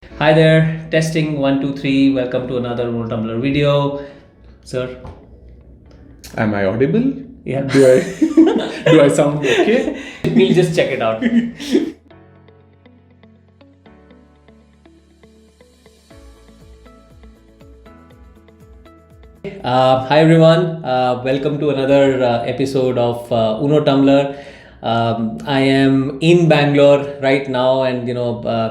Hi there, testing 1 2 3. Welcome to another Unotumbler video, sir. Am I audible? Yeah. Do I sound okay? We'll just check it out. Hi everyone, welcome to another episode of Unotumbler. I am in Bangalore right now, and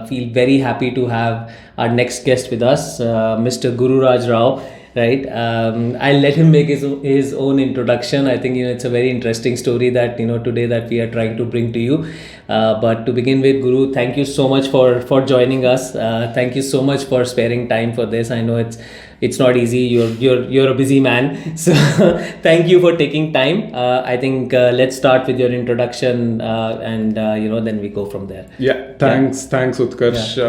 feel very happy to have our next guest with us, Mr. Guru Raj Rao. Right, I'll let him make his own introduction. I think it's a very interesting story that today that we are trying to bring to you. But to begin with, Guru, thank you so much for joining us. Thank you so much for sparing time for this. I know it's not easy. You're a busy man, so thank you for taking time. I think let's start with your introduction, and then we go from there. Yeah, thanks, Utkarsh.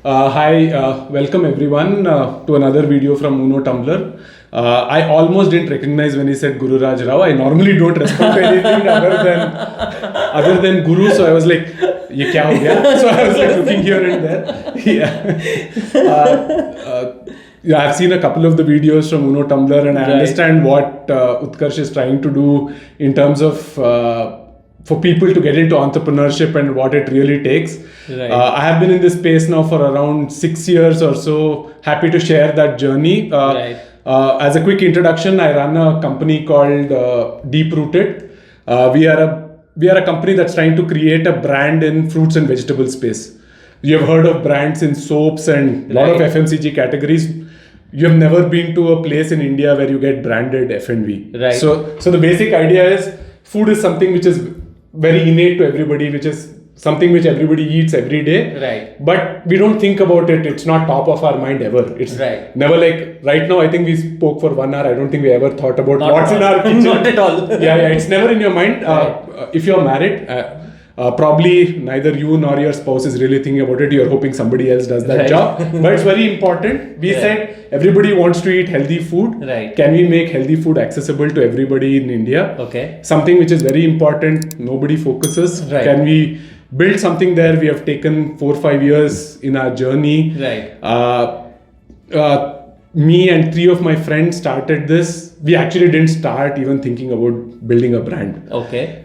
Hi, welcome everyone to another video from Unotumbler. I almost didn't recognize when he said Guru Raj Rao. I normally don't respond to anything other than Guru, so I was like, "Ye kya ho gaya?" So I was like looking here and there. Yeah, I've seen a couple of the videos from Unotumbler, and I understand what Utkarsh is trying to do in terms of for people to get into entrepreneurship and what it really takes. Right. I have been in this space now for around 6 years or so. Happy to share that journey. As a quick introduction, I run a company called Deep Rooted. We are a company that's trying to create a brand in fruits and vegetable space. You have heard of brands in soaps and a lot of FMCG categories. You have never been to a place in India where you get branded F&V. Right. So the basic idea is food is something which is very innate to everybody, which is something which everybody eats every day. Right. But we don't think about it. It's not top of our mind ever. It's never like right now. I think we spoke for 1 hour. I don't think we ever thought about what's in our kitchen. Not at all. Yeah. It's never in your mind. If you're married, probably neither you nor your spouse is really thinking about it. You're hoping somebody else does that job. But it's very important. We said everybody wants to eat healthy food. Right. Can we make healthy food accessible to everybody in India? Okay. Something which is very important. Nobody focuses. Right. Can we build something there? We have taken 4-5 years in our journey. Right. Me and 3 of my friends started this. We actually didn't start even thinking about building a brand. Okay.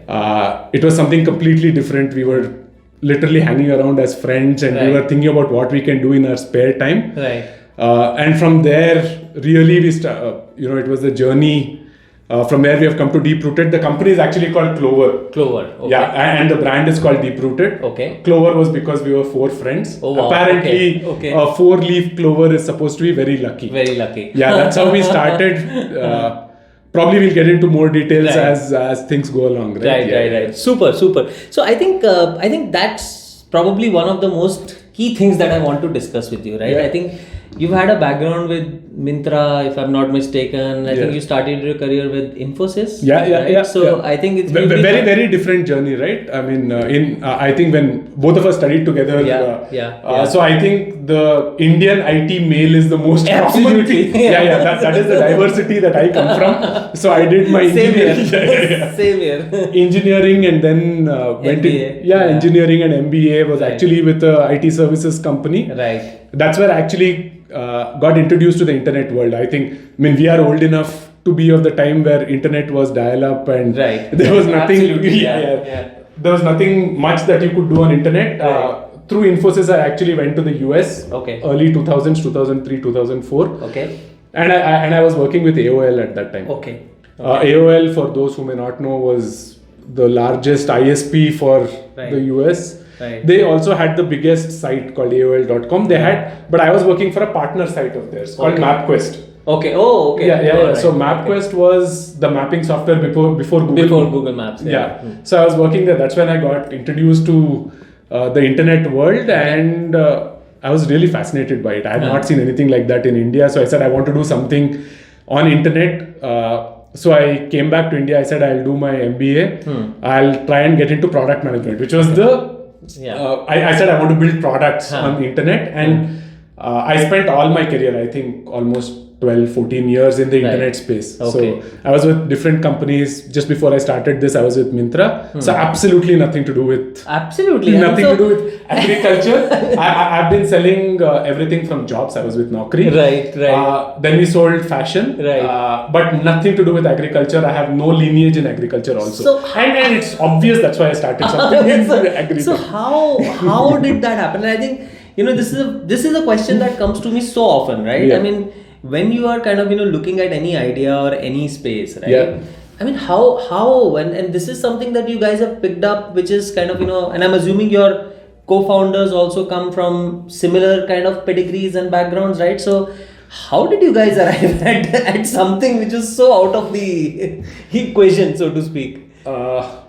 It was something completely different. We were literally hanging around as friends, and we were thinking about what we can do in our spare time. Right. And from there, really, it was the journey. From there, we have come to Deep Rooted. The company is actually called Clover. Clover. Okay. Yeah, and the brand is called Deep Rooted. Okay. Clover was because we were 4 friends. Oh, wow. Apparently, Okay. a 4-leaf clover is supposed to be very lucky. Very lucky. Yeah, that's how we started. Probably we'll get into more details as things go along. Right. Super. So I think that's probably one of the most key things that I want to discuss with you. Right. Yeah. I think you've had a background with Myntra, if I'm not mistaken. I think you started your career with Infosys. Yeah. So I think it's very different journey, right? I mean, I think when both of us studied together. So I think the Indian IT male is the most common thing. That is the diversity that I come from. So I did my Same here. engineering, and then went MBA. Engineering and MBA was actually with a IT services company. Right. That's where I actually got introduced to the internet world. I mean, we are old enough to be of the time where internet was dial-up, and there was nothing. There was nothing much that you could do on internet. Through Infosys, I actually went to the US. Okay. Early 2000s, 2003, 2004. Okay. And I was working with AOL at that time. Okay. AOL, for those who may not know, was the largest ISP for the US. Right. They also had the biggest site called AOL.com. But I was working for a partner site of theirs called MapQuest. Okay. Oh, okay. Yeah. So MapQuest was the mapping software before Google. Before Google Maps. Yeah. So I was working there. That's when I got introduced to the internet world, and I was really fascinated by it. I had not seen anything like that in India. So I said I want to do something on internet. So I came back to India. I said I'll do my MBA. I'll try and get into product management, which was I said I want to build products on the internet, and I spent all my career, I think almost 12, 14 years in the Right. internet space. Okay. So I was with different companies. Just before I started this, I was with Myntra. So absolutely nothing to do with Absolutely. nothing to do with agriculture. I've been selling everything from jobs. I was with Naukri. Right, right. Then we sold fashion. Right. But nothing to do with agriculture. I have no lineage in agriculture also. So- and it's obvious that's why I started something in agriculture. So how did that happen? And I think this is a question that comes to me so often, right? Yeah. I mean, when you are kind of looking at any idea or any space, right? Yeah. I mean, how and this is something that you guys have picked up, which is kind of and I'm assuming your co-founders also come from similar kind of pedigrees and backgrounds, right? So how did you guys arrive at something which is so out of the equation, so to speak?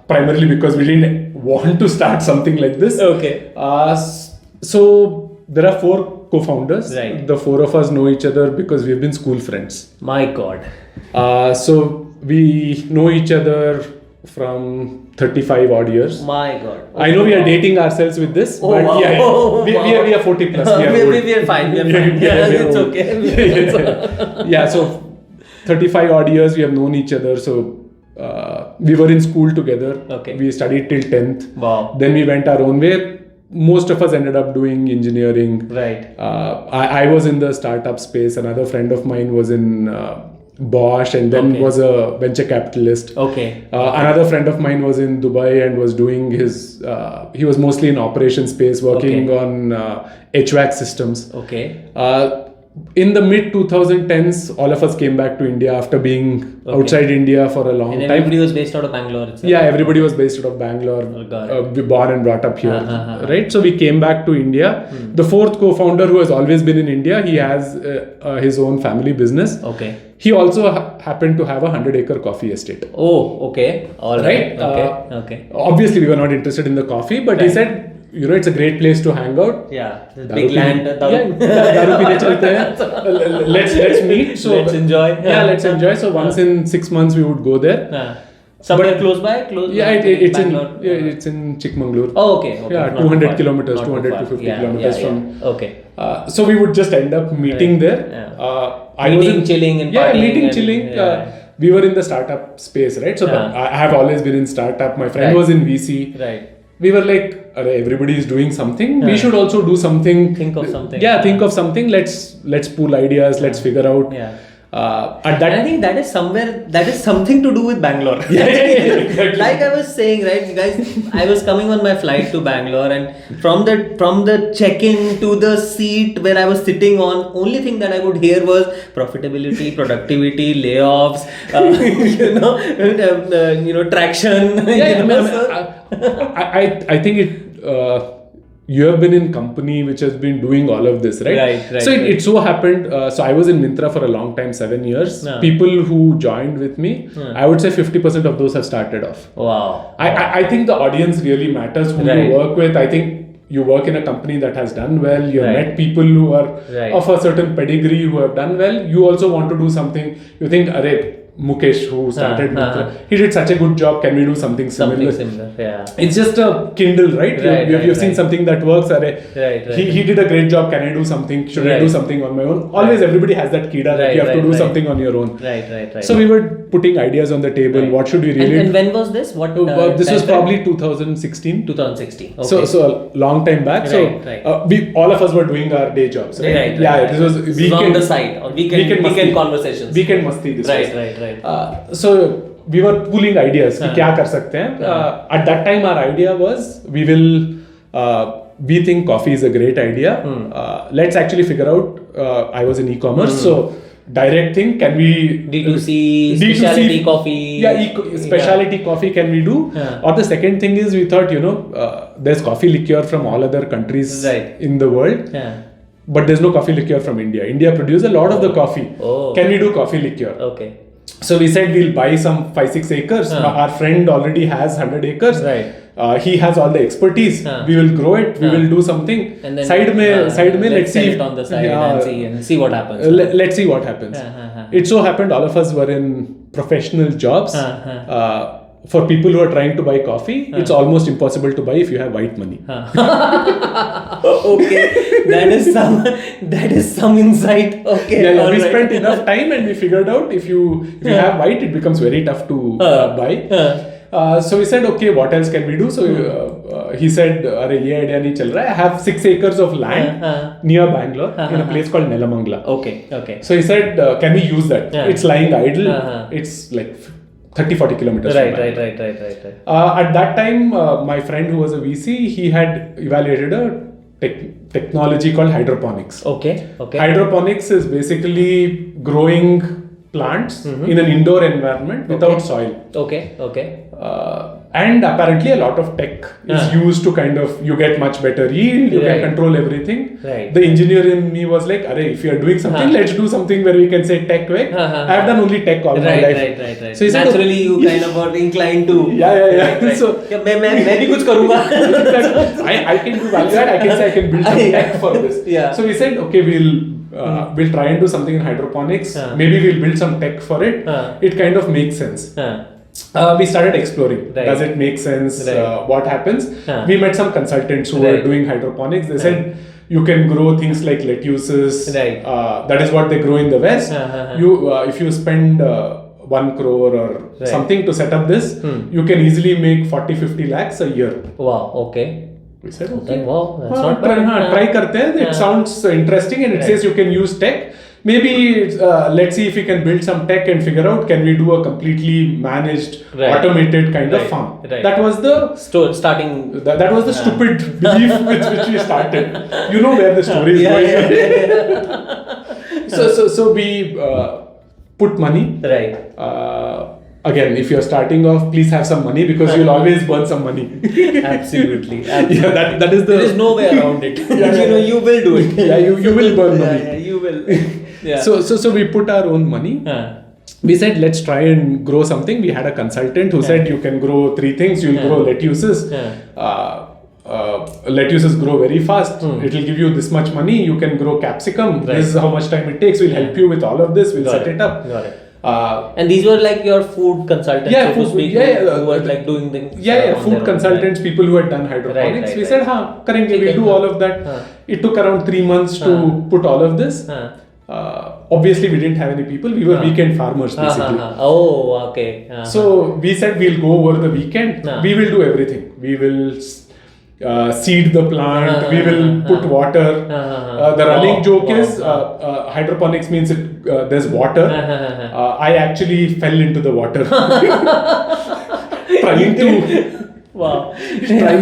Primarily because we didn't want to start something like this. Okay. So there are 4 co-founders. Right. The 4 of us know each other because we've been school friends. My God. So we know each other from 35 odd years. My God. I know we are dating ourselves with this, but wow. yeah, we are 40 plus. We are fine. We are fine. Yeah, we are It's old. okay. Yeah, so 35 odd years we have known each other. So we were in school together. Okay. We studied till 10th. Wow. Then we went our own way. Most of us ended up doing engineering. Right. I was in the startup space. Another friend of mine was in Bosch and then was a venture capitalist. Okay. Another friend of mine was in Dubai and was doing his, he was mostly in operation space working on HVAC systems. Okay. In the mid 2010s, all of us came back to India after being outside India for a long And time. everybody was based out of Bangalore itself. Yeah, everybody was based out of Bangalore. We born and brought up here, right? So we came back to India. The 4th co-founder, who has always been in India, he has his own family business. Okay. He also happened to have a 100-acre coffee estate. Oh, okay. All right. Okay. Obviously, we were not interested in the coffee, but he said, it's a great place to hang out. Yeah, big land. दारू पीने चलते हैं. Let's meet. So let's enjoy. Yeah, let's enjoy. So once in 6 months we would go there. Somewhere close by? Yeah, it's in Chikmagalur. Oh, okay. Yeah, Not 200 far. kilometers, Not 200 far. to 50 Yeah, kilometers yeah, from. Okay. So we would just end up meeting there. Meeting, chilling, and partying. Meeting, and, chilling. We were in the startup space, right? So I have always been in startup. My friend was in VC. Right. We were like, everybody is doing something. We should also do something. Think of something. Yeah, think of something. Let's pool ideas. Let's figure out. Yeah. At that, and I think that is something to do with Bangalore. Exactly. Like I was saying, right, guys, I was coming on my flight to Bangalore, and from the check-in to the seat where I was sitting on, only thing that I would hear was profitability, productivity, layoffs, traction. I think it. You have been in company which has been doing all of this, right? Right. So it so happened. So I was in Myntra for a long time, 7 years. People who joined with me, I would say 50% of those have started off. Wow. I think the audience really matters who you work with. I think you work in a company that has done well. You have met people who are of a certain pedigree who have done well. You also want to do something. You think, Arey, Mukesh, who started Myntra, he did such a good job. Can we do something similar? Yeah. It's just a Kindle, right? You've seen something that works. He did a great job. Can I do something? Should I do something on my own? Always everybody has that kida that you have to do something on your own. Right. So we were putting ideas on the table. What should we really? And when was this? What? This was probably 2016. 2016. Okay. So a long time back. We all of us were doing our day jobs. Right? This was weekend on the side or weekend conversations. Weekend masti. This was. Right. So we were pooling ideas. कि क्या कर सकते हैं? At that time, our idea was we think coffee is a great idea. Let's actually figure out. I was in e-commerce, so direct thing. Can we D2C specialty coffee? Yeah, specialty coffee. Can we do? Or the second thing is we thought there's coffee liqueur from all other countries in the world. But there's no coffee liqueur from India. India produces a lot of the coffee. Can we do coffee liqueur? Okay. So we said we'll buy some 5-6 acres. Our friend already has 100 acres. Right. He has all the expertise. We will grow it. We will do something. And then side mein let's see it on the side and see what happens. Let's see what happens. It so happened all of us were in professional jobs. for people who are trying to buy coffee, it's almost impossible to buy if you have white money. Okay, that is some insight. Okay, We spent enough time and we figured out if you have white, it becomes very tough to buy. So we said, okay, what else can we do? So he said, "Arey, ye idea nahi chal raha hai. I have 6 acres of land near Bangalore in a place called Nelamangala." Okay. So he said, "Can we use that? It's lying idle. It's like 30-40 kilometers from Bangalore." Right. At that time, my friend who was a VC, he had evaluated a technology called hydroponics. Okay. Hydroponics is basically growing plants in an indoor environment without soil. Okay. And apparently a lot of tech is used to kind of, you get much better yield, you can control everything. Right. The engineer in me was like, "Arey, if you are doing something, let's do something where we can say tech way." I have done only tech all my life. Right. So he said, naturally you kind of are inclined to. Yeah. Right. So मैं भी कुछ करूँगा. I can do value add. I can say I can build some tech for this. Yeah. So we said, okay, we'll try and do something in hydroponics. Maybe we'll build some tech for it. It kind of makes sense. We started exploring. Right. Does it make sense? Right. What happens? We met some consultants who were doing hydroponics. They said you can grow things like lettuces. Right. That is what they grow in the West. If you spend 1 crore or something to set up this, you can easily make 40-50 lakhs a year. Wow. Okay. We said, okay. Wow, that's not bad. Try karte hain. It sounds interesting, and it says you can use tech. Maybe let's see if we can build some tech and figure out, can we do a completely managed, automated kind of farm. Right. That was the starting. That was the stupid belief with which we started. You know where the story is going. So we put money. Right. Again, if you're starting off, please have some money because you'll always burn some money. Absolutely. Yeah, that is the. There is no way around it. You will do it. Yeah, you will burn money. Yeah, you will. Yeah. So we put our own money. We said, let's try and grow something. We had a consultant who said, you can grow 3 things. You'll grow lettuces. Lettuces grow very fast. It will give you this much money. You can grow capsicum. This is how much time it takes. We'll help you with all of this. We'll set it up. Got it. And these were like your food consultants, so to speak, who were like doing things. Food consultants, people who had done hydroponics. Right, we said, karenge, we'll do all of that. It took around 3 months to put all of this. Obviously, we didn't have any people. We were weekend farmers, basically. Oh, okay. So we said, we'll go over the weekend. We will do everything. We will seed the plant. We will put water. The running joke is hydroponics means there's water. I actually fell into the water trying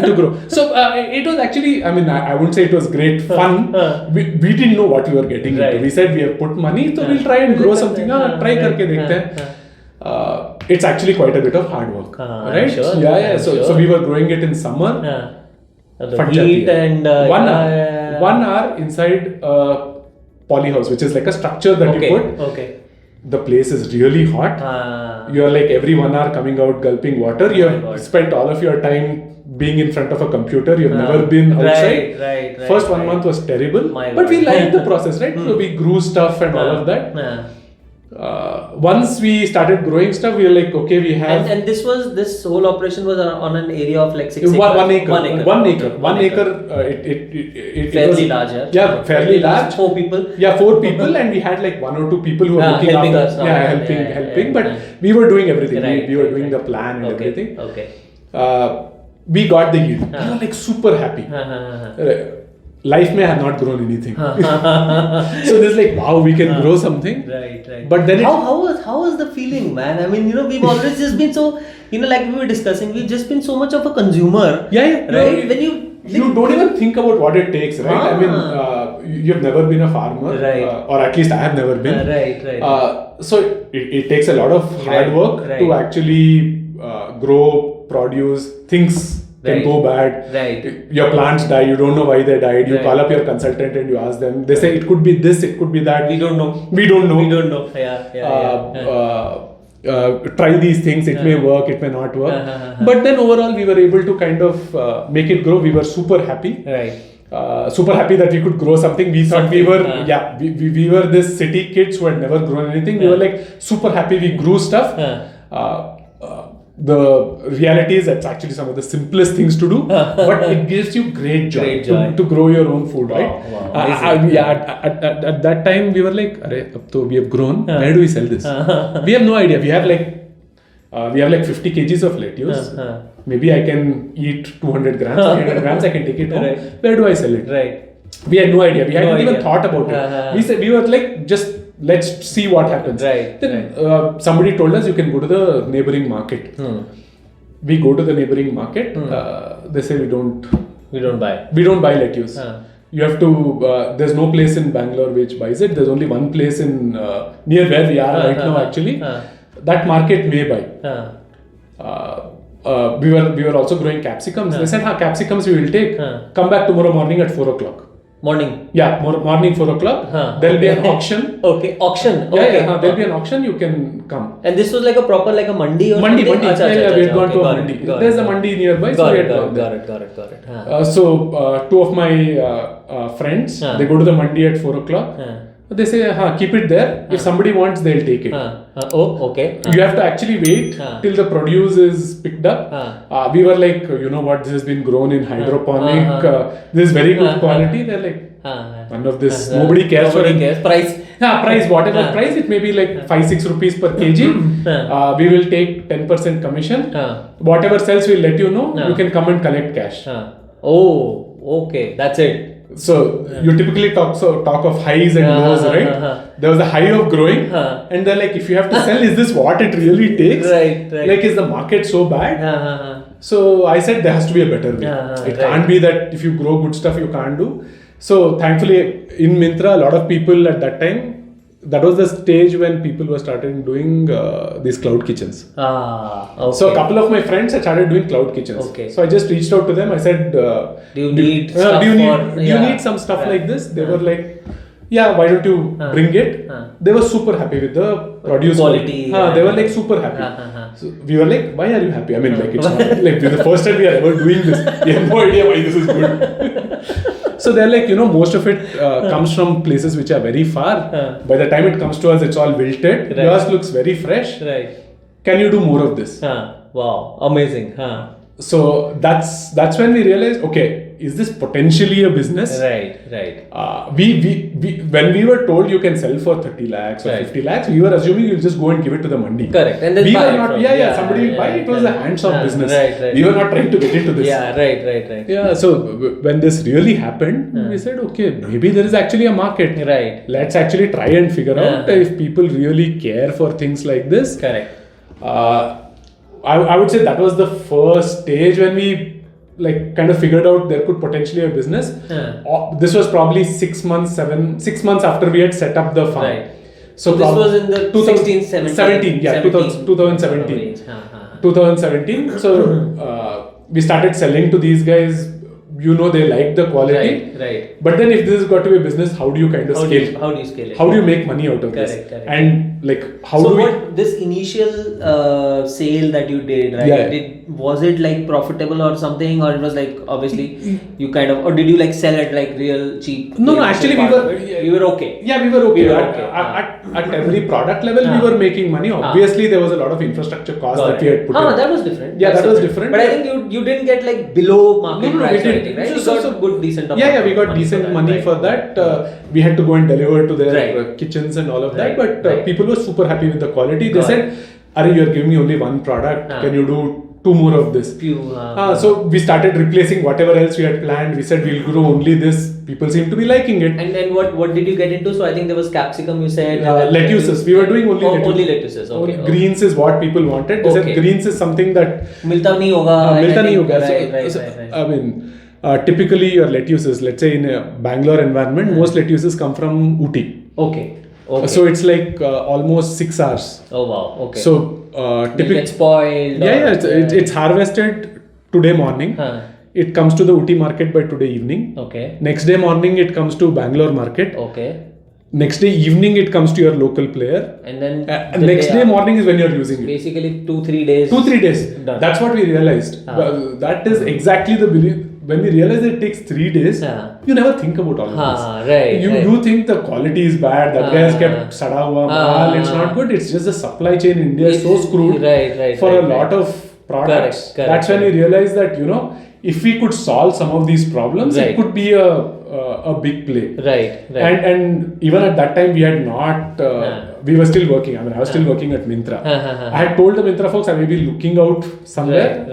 to grow. So it was actually, I wouldn't say it was great fun. We didn't know what we were getting into. We said we have put money, so we'll try and grow something. Try karke dekhte hain. It's actually quite a bit of hard work, right? Sure, yeah. So we were growing it in summer. The heat and 1 hour inside a poly house, which is like a structure that you put. Okay. The place is really hot. You're like every 1 hour coming out gulping water. You have spent all of your time being in front of a computer. You've never been outside. Right. First 1 month was terrible, but we liked the process, right? So we grew stuff and all of that. Once we started growing stuff, we were like, okay, we have. And this whole operation was on an area of like 6 acres. 1 acre. 1 acre. 1 acre. It fairly was, large. Yeah, fairly large. 4 people. Yeah, 4 people, and we had like 1 or 2 people who were looking helping after. us. Helping. But we were doing everything. We were doing the plan and everything. We got the yield. We were like super happy. Life may have not grown anything. So there's like, wow, we can grow something. Right. But then how was the feeling, man? I mean, we've always just been so, like we were discussing, we've just been so much of a consumer. Yeah. Right? When you don't even think about what it takes, right? I mean, you've never been a farmer, right? Or at least I have never been. Right. So it takes a lot of hard work to actually grow, produce things. Can go bad. Right. Your plants die. You don't know why they died. You call up your consultant and you ask them. They say it could be this, it could be that. We don't know. Try these things. It may work. It may not work. But then overall, we were able to kind of make it grow. We were super happy. Right. Super happy that we could grow something. We thought we were we were this city kids who had never grown anything. We were like super happy. We grew stuff. the reality is that's actually some of the simplest things to do, but it gives you great joy, to grow your own food, right? At that time we were like, we have grown, where do we sell this? We have no idea. We have like 50 kgs of lettuce. Maybe I can eat 200 grams, 300 grams, I can take it home. Right. Where do I sell it? Right. We had no idea. We hadn't even thought about it. We were like, just let's see what happens. Right. Then somebody told us you can go to the neighboring market. We go to the neighboring market. They say we don't buy lettuce. You have to. There's no place in Bangalore which buys it. There's only one place in near where we are right now. Actually, that market may buy. We were also growing capsicums. They said, capsicums we will take. Come back tomorrow morning at 4 o'clock. Morning? Yeah, morning 4 o'clock. There'll be an auction. Okay, auction. There'll be an auction, you can come. And this was like a proper, like a mandi or Mandi. something? We had gone to a mandi. There's a mandi nearby, so we had gone there. Got it. So, two of my friends, they go to the mandi at 4 o'clock. They say, keep it there. If somebody wants, they'll take it. Okay. You have to actually wait till the produce is picked up. We were like, you know what, this has been grown in hydroponic. This is very good quality. They're like, none of this. Nobody cares for it. Price, whatever price. It may be like 5-6 rupees per kg. We will take 10% commission. Whatever sells, we'll let you know. You can come and collect cash. Okay. That's it. So you typically talk of highs and lows, right? There was a high of growing, and they're like, if you have to sell, is this what it really takes? Right. Like, is the market so bad? So I said there has to be a better way. It can't be that if you grow good stuff you can't do. So thankfully in Myntra, a lot of people at that time, that was the stage when people were starting doing these cloud kitchens. Okay. So a couple of my friends had started doing cloud kitchens. Okay. So I just reached out to them. I said, do you need some stuff like this? They were like, yeah, why don't you bring it? They were super happy with the produce quality. They were like super happy. So we were like, why are you happy? I mean, like, it's not like the first time we are ever doing this. We have no idea why this is good. So they're like, most of it comes from places which are very far. By the time it comes to us, it's all wilted. Yours looks very fresh. Right. Can you do more of this? Wow, amazing. So that's when we realized, okay, is this potentially a business? Right. We when we were told you can sell for 30 lakhs or 50 lakhs, we were assuming you'll just go and give it to the mandi. Correct. And then we were not, somebody will buy it. It was a hands-off business. Right. We were not trying to get into this. Yeah, right. Yeah, so when this really happened, we said, okay, maybe there is actually a market. Right. Let's actually try and figure out if people really care for things like this. Correct. I would say that was the first stage when we kind of figured out there could potentially be a business. This was probably 6 months after we had set up the farm. Right. So this was in the 2017. 2017. So we started selling to these guys. They like the quality. Right. But then if this has got to be a business, how do you kind of scale? How do you scale it? How do you make money out of this? Correct. And this initial sale that you did, right? Was it like profitable or something, or it was like obviously you kind of, or did you like sell it like real cheap? No, actually we were okay. Yeah, we were okay. At every product level, we were making money. Obviously, there was a lot of infrastructure costs that we had put in. That was different. Yeah, that was different. But I think you didn't get like below market price or anything, right? You got good decent amount. Yeah, we got decent money for that. We had to go and deliver to their kitchens and all of that. But people were super happy with the quality. They said, "Are you are giving me only one product? Can you do 2 more of this?" So we started replacing whatever else we had planned. We said we'll grow only this. People seem to be liking it. And then what did you get into? So I think there was capsicum, you said. Lettuces. We were doing only lettuces. Okay. Greens is what people wanted. They said greens is something that milta nahi hoga. Right. I mean, typically your lettuces, let's say in a Bangalore environment, most lettuces come from Ooty. Okay. So it's like almost 6 hours. Oh wow. Okay. So typically it gets spoiled. It's harvested today morning. It comes to the Ooty market by today evening. Okay. Next day morning it comes to Bangalore market. Okay. Next day evening it comes to your local player. And then next day morning is when you're using it. Basically 2-3 days. 2-3 days. Done. That's what we realized. That is exactly the belief. When we realize it takes 3 days, you never think about all of this. You think the quality is bad, that guy has kept sada hua maal, it's not good. It's just the supply chain in India is so screwed for a lot of products. Correct, That's when we realized that, if we could solve some of these problems, it could be a big play. Right. And even at that time, we had not, we were still working. I was still working at Myntra. I had told the Myntra folks I may be looking out somewhere,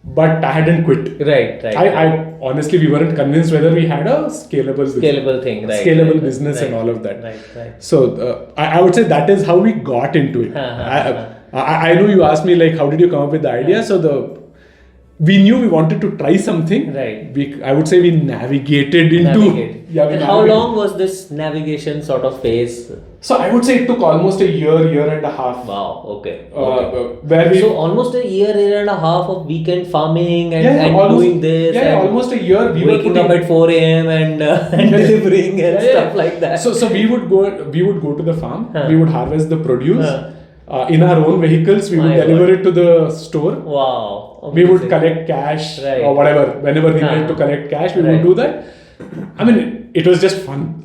but I hadn't quit. Right. I honestly, we weren't convinced whether we had a scalable thing, right? Scalable business and all of that. Right. So I would say that is how we got into it. I know you asked me like, how did you come up with the idea? So we knew we wanted to try something. Right. I would say we navigated into. And how long was this navigation sort of phase? So I would say it took almost a year and a half. Wow. Okay. So almost a year and a half of weekend farming and doing this. Yeah, almost a year. We waking up at 4 a.m. and delivering and stuff like that. So we would go to the farm. We would harvest the produce. In our own vehicles, we would deliver it to the store. Wow. Amazing. We would collect cash or whatever. Whenever we needed to collect cash, we would do that. I mean, it was just fun.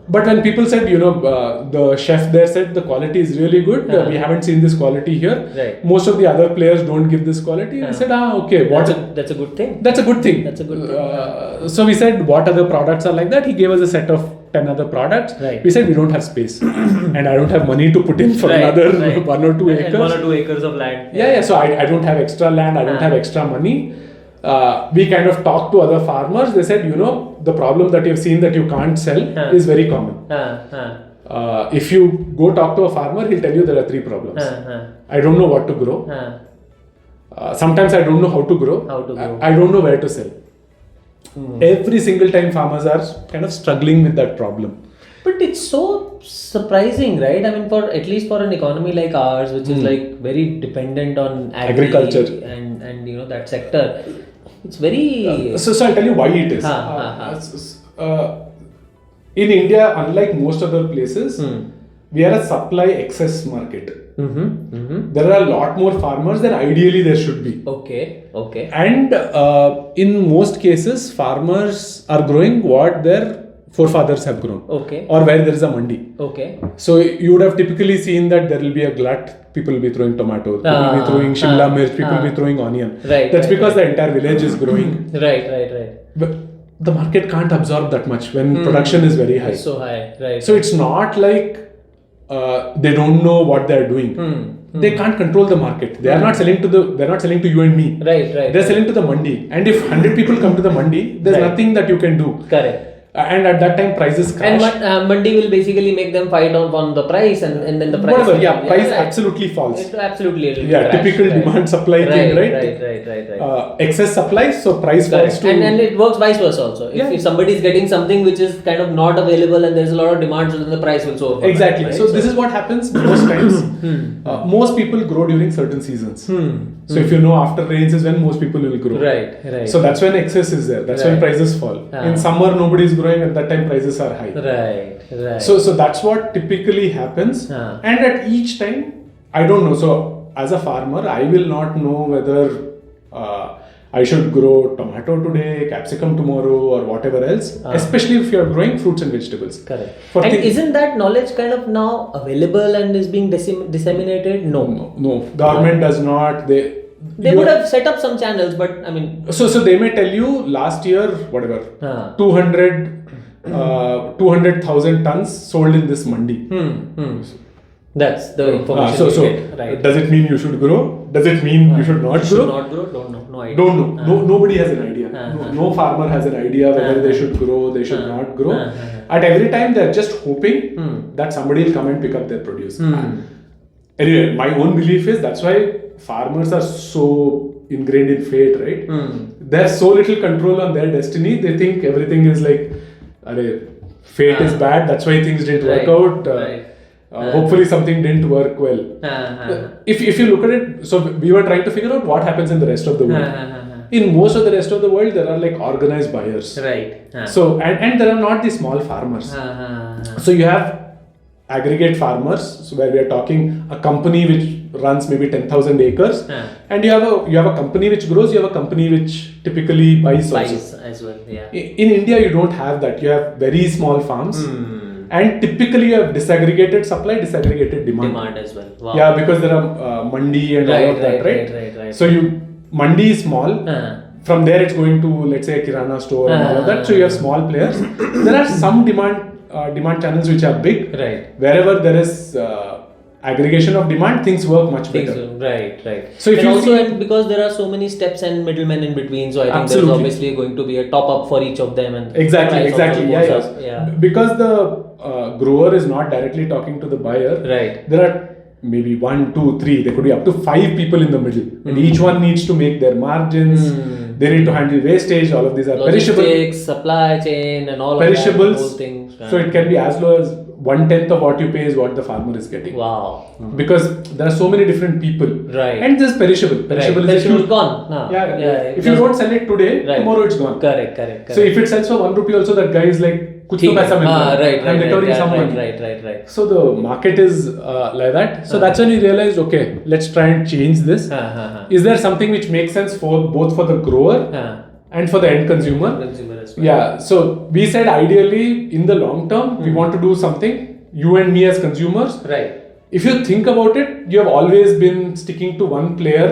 But when people said, the chef there said the quality is really good, we haven't seen this quality here. Right. Most of the other players don't give this quality. We said, okay. That's a good thing. That's a good thing. So we said, what other products are like that? He gave us a set of 10 other products. Right. We said, we don't have space. And I don't have money to put in for another 1 or 2 acres. And 1 or 2 acres of land. Yeah. So I don't have extra land. I don't have extra money. We kind of talked to other farmers. They said, the problem that you've seen that you can't sell is very common. If you go talk to a farmer, he'll tell you there are 3 problems. I don't know what to grow. Sometimes I don't know how to grow. I don't know where to sell. Every single time farmers are kind of struggling with that problem. But it's so surprising, right? I mean, at least for an economy like ours, which is like very dependent on agriculture and that sector, it's very. So I'll tell you why it is. In India, unlike most other places, we are a supply excess market. There are a lot more farmers than ideally there should be. Okay. And in most cases, farmers are growing what their forefathers have grown. Okay. Or where there is a mandi. Okay. So you would have typically seen that there will be a glut. People will be throwing tomatoes. People will be throwing shimla mirch. People will be throwing onion. Right. That's because the entire village is growing. Right. But the market can't absorb that much when production is very high. It's so high. Right. So it's not like they don't know what they're doing. They can't control the market. They are not selling to they're not selling to you and me. Right. They're selling to the mandi. And if 100 people come to the mandi, there's nothing that you can do. Correct. And at that time prices crash. And mandi will basically make them fight on the price and then the price. Whatever, price absolutely falls. It absolutely. Typical demand supply thing, right? Right. Excess supply, so price falls too. And it works vice versa also. If somebody is getting something which is kind of not available and there's a lot of demand, so then the price will soar. Exactly. Right? So this is what happens most times. Most people grow during certain seasons. So if after rains is when most people will grow. Right. So that's when excess is there. That's when prices fall. In summer, nobody is growing. At that time, prices are high. Right. So that's what typically happens. And at each time, I don't know. So as a farmer, I will not know whether I should grow tomato today, capsicum tomorrow, or whatever else. Especially if you are growing fruits and vegetables. Correct. And isn't that knowledge kind of now available and is being disseminated? No. Government does not. They would have set up some channels, but I mean. So they may tell you last year, whatever, 200,000 tons sold in this mandi. That's the information. Right. Does it mean you should grow? Does it mean you should not grow? Should not grow? Don't know. No idea. Don't know. Nobody has an idea. No farmer has an idea whether they should grow, they should not grow. At every time, they're just hoping that somebody will come and pick up their produce. Anyway, my own belief is that's why farmers are so ingrained in fate, right? They have so little control on their destiny. They think everything is like, fate is bad. That's why things didn't work out. Hopefully something didn't work well. If you look at it, so we were trying to figure out what happens in the rest of the world. In most of the rest of the world, there are like organized buyers. Right. So and there are not the small farmers. So you have aggregate farmers, so where we are talking a company which runs maybe 10,000 acres, and you have a company which grows. You have a company which typically buys also. As well. Yeah. In India, you don't have that. You have very small farms. And typically you have disaggregated supply, disaggregated demand. Demand as well. Wow. Yeah, because there are mandi and all of that, right? So mandi is small. From there it's going to, let's say, a kirana store and all of that. So you have small players. There are some demand channels which are big. Right. Wherever there is aggregation of demand, things work much better. Right. So if and you also because there are so many steps and middlemen in between, so I think there's obviously going to be a top up for each of them. And exactly. Yeah. Because the grower is not directly talking to the buyer. Right. There are maybe 1, 2, 3. There could be up to 5 people in the middle, and each one needs to make their margins. They need to handle wastage. All of these are perishable. Supply chain, and all perishables. Of that, whole things. So it can be as low as 1/10 of what you pay is what the farmer is getting. Wow. Because there are so many different people. Right. And this perishable. Perishable is gone. No. Yeah. If you don't sell it today, tomorrow it's gone. Correct. So if it sells for 1 rupee also, that guy is like, kuch to paisa mil raha hai. I'm recovering some money. Right. So the market is like that. So that's when we realized, okay, let's try and change this. Is there something which makes sense for both for the grower and for the end consumer? As well. Yeah. So we said ideally in the long term, we want to do something, you and me as consumers. Right. If you think about it, you have always been sticking to one player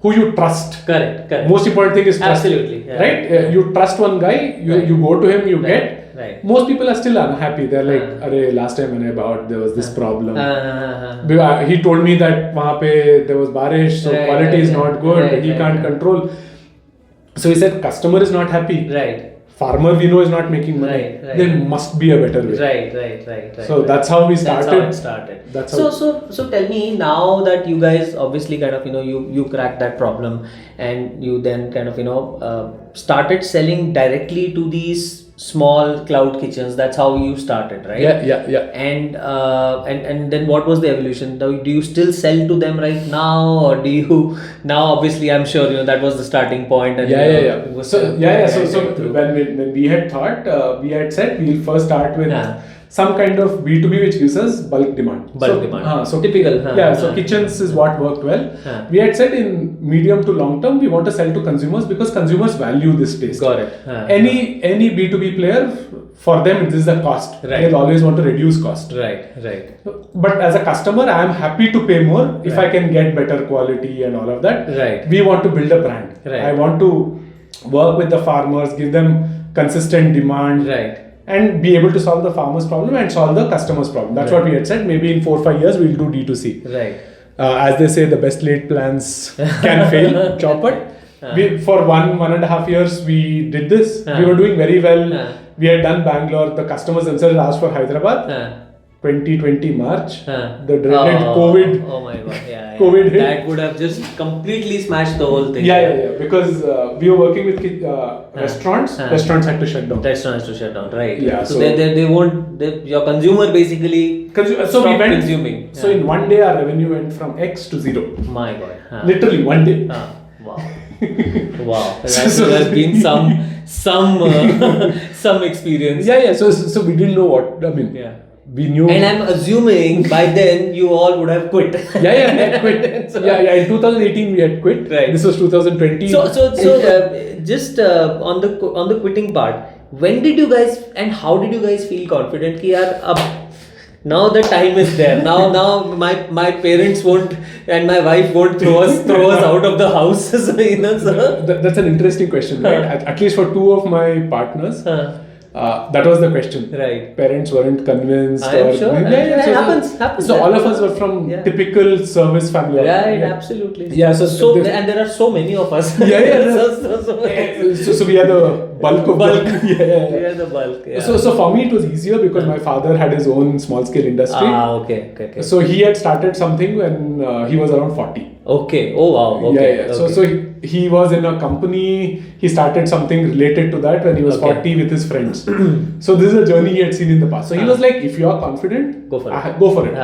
who you trust. Correct. Most important thing is trust. Absolutely. Yeah. Right? You trust one guy, you go to him, you get. Right. Most people are still unhappy. They're like, "Arey, last time when I bought, there was this problem. He told me that wahan pe there was barish, so quality is not good. He can't control." So he said, customer is not happy. Right. Farmer we know is not making money. Right. There must be a better way. Right. So that's how we started. That's how it started. So tell me, now that you guys obviously kind of you cracked that problem, and you then kind of started selling directly to these small cloud kitchens. That's how you started, right? Yeah. And then what was the evolution? Do you still sell to them right now, or do you now? Obviously, I'm sure that was the starting point. And So when we had thought, we had said we'll first start with some kind of B2B which gives us bulk demand. So typical. So kitchens is what worked well. We had said in medium to long term we want to sell to consumers because consumers value this taste. Got it. Any B2B player, for them this is the cost. Right. They'll always want to reduce cost. Right. But as a customer, I am happy to pay more if I can get better quality and all of that. Right. We want to build a brand. Right. I want to work with the farmers, give them consistent demand. Right. And be able to solve the farmer's problem and solve the customer's problem. That's what we had said. Maybe in 4 or 5 years we'll do D2C. Right. As they say, the best laid plans can fail. Chop it. For 1.5 years we did this. We were doing very well. We had done Bangalore. The customers themselves asked for Hyderabad. 2020 March, the dreaded COVID. Oh my God! Yeah. COVID hit. That would have just completely smashed the whole thing. Yeah. Because we were working with restaurants. Restaurants had to shut down. Right? Yeah. So they won't. Your consumer basically. So we went consuming. So in one day our revenue went from X to 0. My God! Literally one day. Wow. Wow. That would have been some experience. Yeah. So we didn't know what. I mean. Yeah. We knew. And I'm assuming by then you all would have quit. Yeah, we had quit. In 2018 we had quit. Right. This was 2020. So just on the quitting part, when did you guys and how did you guys feel confident ki yaar now the time is there. Now my parents won't and my wife won't throw us out of the house. That's an interesting question, right? At least for 2 of my partners. That was the question. Right. Parents weren't convinced. I'm sure. It happens. So all of us were from typical service family. Right, absolutely. Yeah. So and there are so many of us. Yeah. So we are the bulk of bulk. Yeah. We are the bulk. Yeah. So for me it was easier because my father had his own small scale industry. Okay. So he had started something when he was around 40. Okay. Oh wow. Okay. Yeah. So he was in a company. He started something related to that when he was 40 with his friends. So this is a journey he had seen in the past. So he was like, if you are confident, go for it.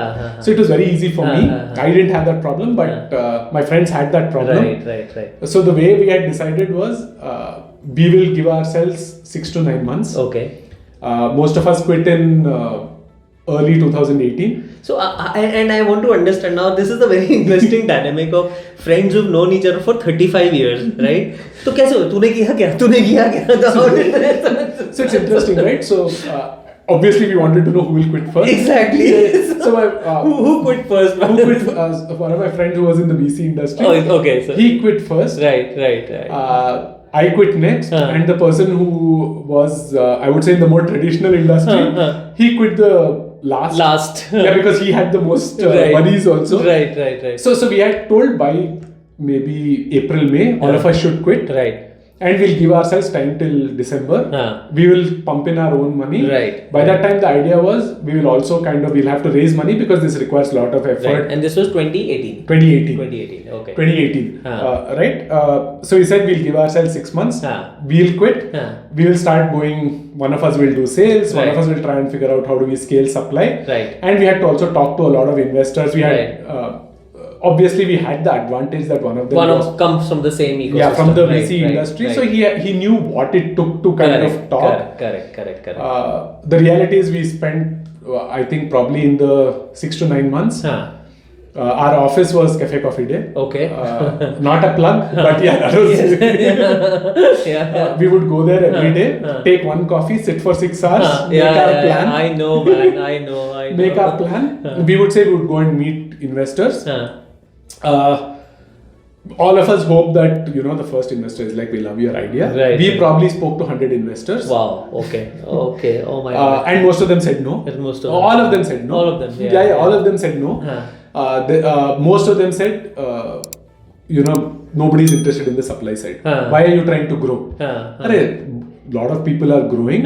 So it was very easy for me. I didn't have that problem, but my friends had that problem. Right. So the way we had decided was we will give ourselves 6 to 9 months. Okay. Most of us quit in early 2018. So and I want to understand now, this is a very interesting dynamic of friends who've known each other for 35 years, right? So कैसे हो? तूने किया क्या? So it's interesting, right? So obviously we wanted to know who will quit first. Exactly. So who quit first? one of my friends who was in the VC industry. Oh, okay. So He quit first. Right. I quit next, and the person who was, I would say, in the more traditional industry, he quit the last. Yeah, because he had the most monies also. Right. So we had told by maybe April, May, all of us should quit. Right. And we'll give ourselves time till December. We will pump in our own money. Right. By that time, the idea was we will also we'll have to raise money because this requires a lot of effort. Right. And this was 2018. 2018. Okay. 2018. Right. So we said we'll give ourselves 6 months. We'll quit. We will start going. One of us will do sales. One of us will try and figure out how do we scale supply. Right. And we had to also talk to a lot of investors. We had. Obviously, we had the advantage that one of them comes from the same ecosystem. Yeah, from the VC industry. Right. So he knew what it took to kind of talk. Correct. The reality is we spent, I think, probably in the 6 to 9 months. Our office was Cafe Coffee Day. Okay. Not a plug, but yeah, that was. We would go there every day, take one coffee, sit for 6 hours, make our plan. I know, man. I know. Make our plan. We would say we would go and meet investors. All of us hope that the first investor is like, we love your idea. Right. We probably spoke to 100 investors. Wow. Okay. Oh my God. And most of them said no. All of them said no. All of them. Yeah. All of them said no. Most of them said, nobody's interested in the supply side. Why are you trying to grow? A lot of people are growing.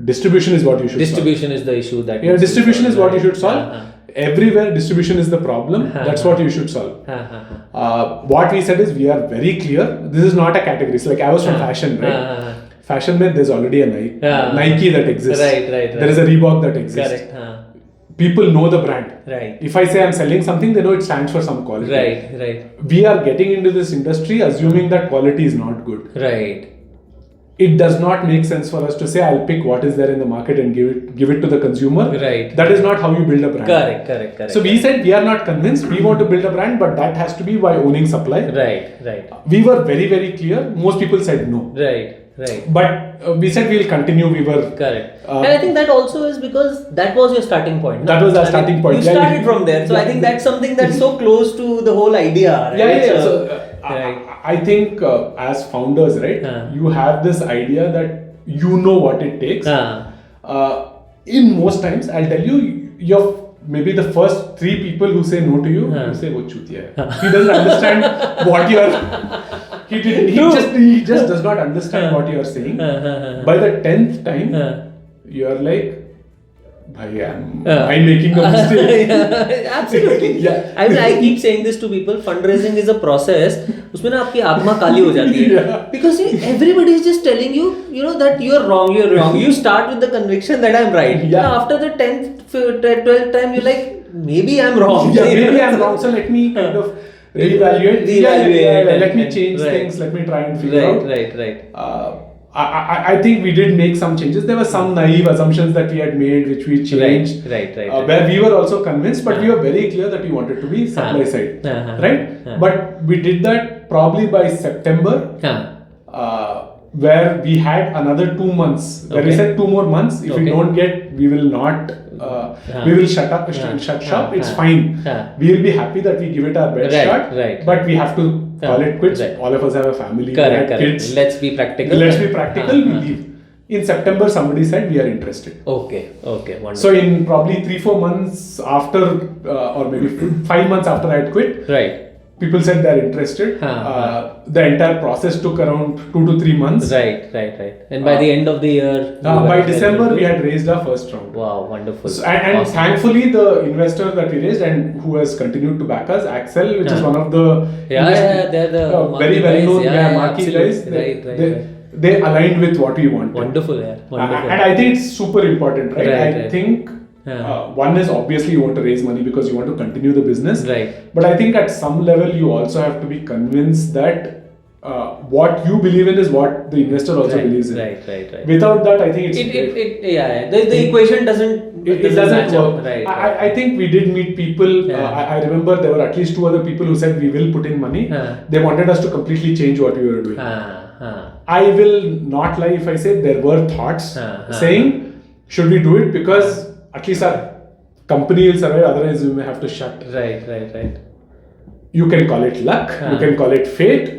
Distribution is what you should solve. Distribution is the issue that. Yeah, distribution is what you should solve. Everywhere distribution is the problem. That's what you should solve. What we said is we are very clear. This is not a category. It's like I was from fashion, right? Fashion meant there's already a Nike that exists. Right. There is a Reebok that exists. Correct. People know the brand. Right. If I say I'm selling something, they know it stands for some quality. Right. We are getting into this industry assuming that quality is not good. Right. It does not make sense for us to say I'll pick what is there in the market and give it to the consumer. Right. That is not how you build a brand. Correct. So we said we are not convinced. We want to build a brand, but that has to be by owning supply. Right. We were very, very clear. Most people said no. Right. But we said we'll continue. We were correct. And I think that also is because that was your starting point. That was our starting point. You started from there. So I think that's something that's so close to the whole idea. Right? Yeah. So I think as founders, right, you have this idea that you know what it takes. In most times, I'll tell you, you're maybe the first 3 people who say no to you, you say, "Wo chutiya hai." He doesn't understand what you are. He just does not understand what you are saying. By the 10th time, you are like, I'm making a mistake. Absolutely. Yeah. I keep saying this to people. Fundraising is a process. उसमें ना आपकी आत्मा काली हो जाती है. Because everybody is just telling you, that you're wrong. You start with the conviction that I'm right. Yeah. After the 10th, 12th time, you're like, maybe I'm wrong. Yeah, maybe I'm wrong. So let me kind of reevaluate. Let me change things. Let me try and figure out. Right. I think we did make some changes. There were some naive assumptions that we had made, which we changed. Right. Where we were also convinced, but we were very clear that we wanted to be supply side. Right? But we did that probably by September, where we had another 2 months. Where we said 2 more months. If we don't get, we will not. We will shut shop. It's fine. We will be happy that we give it our best shot. Right. But we have to call it quits. Right. All of us have a family. Correct. Kids. Let's be practical. We leave. In September, somebody said we are interested. Okay. Wonderful. So in probably 3-4 months after, or maybe 5 months after I had quit, right, people said they are interested. The entire process took around 2 to 3 months. Right. And by the end of the year, by December, we had raised our first round. Wow, wonderful. So, and awesome. Thankfully, the investor that we raised and who has continued to back us, Axel, which is one of the they're the very well known marquee guys. They aligned with what we wanted. Wonderful. And I think it's super important, right? I think. One is obviously you want to raise money because you want to continue the business. Right. But I think at some level you also have to be convinced that what you believe in is what the investor also believes in. Right. Without that, I think the equation doesn't work. Right. I think we did meet people. I remember there were at least 2 other people who said we will put in money. They wanted us to completely change what we were doing. I will not lie if I say there were thoughts saying should we do it? Because at least our company will survive, otherwise we may have to shut. Right. You can call it luck, you can call it fate.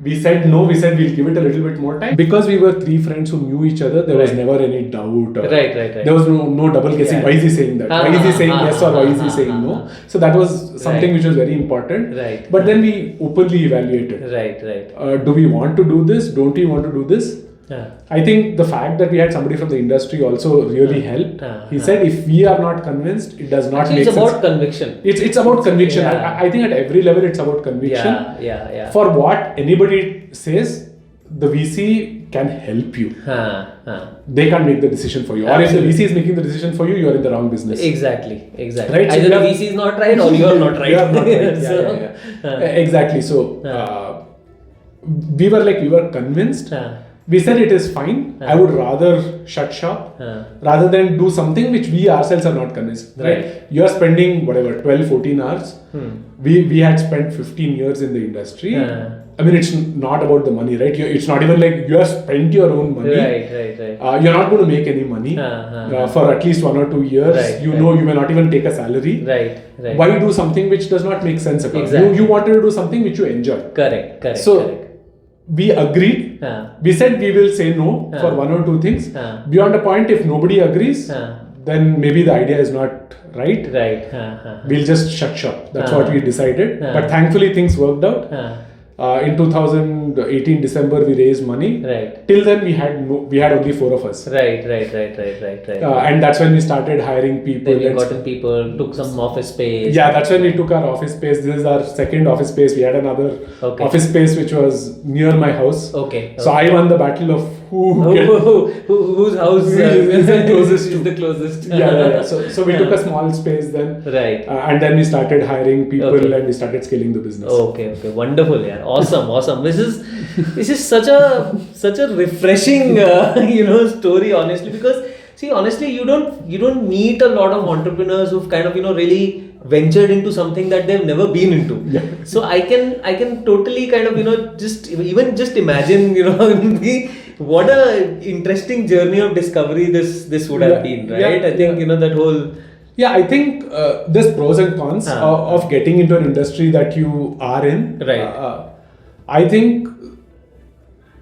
We said no, we said we'll give it a little bit more time. Because we were three friends who knew each other, there was never any doubt. Right. There was no double guessing. Why is he saying that? Why is he saying yes or why is he saying no? So that was something which was very important. Right. But then we openly evaluated. Right. Do we want to do this? Don't we want to do this? I think the fact that we had somebody from the industry also really helped. He said, if we are not convinced, it does not make sense. It's about conviction. It's about conviction. I think at every level it's about conviction. Yeah. For what anybody says, the VC can help you. They can't make the decision for you. Absolutely. Or if the VC is making the decision for you, you're in the wrong business. Exactly. Right? Either the VC is not right or you're not right. You're not right. Exactly. So we were convinced. We said it is fine. I would rather shut shop rather than do something which we ourselves are not convinced. Right? You're spending 12, 14 hours. We had spent 15 years in the industry. I mean, it's not about the money, right? It's not even like you have spent your own money. Right. You're not going to make any money for at least 1 or 2 years. You may not even take a salary. Right. Why do something which does not make sense at all? Exactly. You wanted to do something which you enjoy. Correct. So we agreed. We said we will say no for 1 or 2 things. Beyond a point, if nobody agrees, then maybe the idea is not right. We'll just shut shop. That's what we decided. But thankfully things worked out. In 2018 December we raised money. Right. Till then we had only 4 of us. Right. And that's when we started hiring people. Then we got in people, took some office space. Yeah, that's when we took our office space. This is our second office space. We had another office space which was near my house. Okay. So I won the battle of whose house is the closest. Is the closest. Yeah. So we took a small space then. Right. And then we started hiring people and we started scaling the business. Okay. Wonderful, yeah. Awesome. This is such a refreshing story, honestly, because see, honestly, you don't meet a lot of entrepreneurs who've kind of really ventured into something that they've never been into. Yeah. So I can totally kind of just imagine what a interesting journey of discovery this would have been, right? I think that whole. Yeah, I think there's pros and cons of getting into an industry that you are in. Right. I think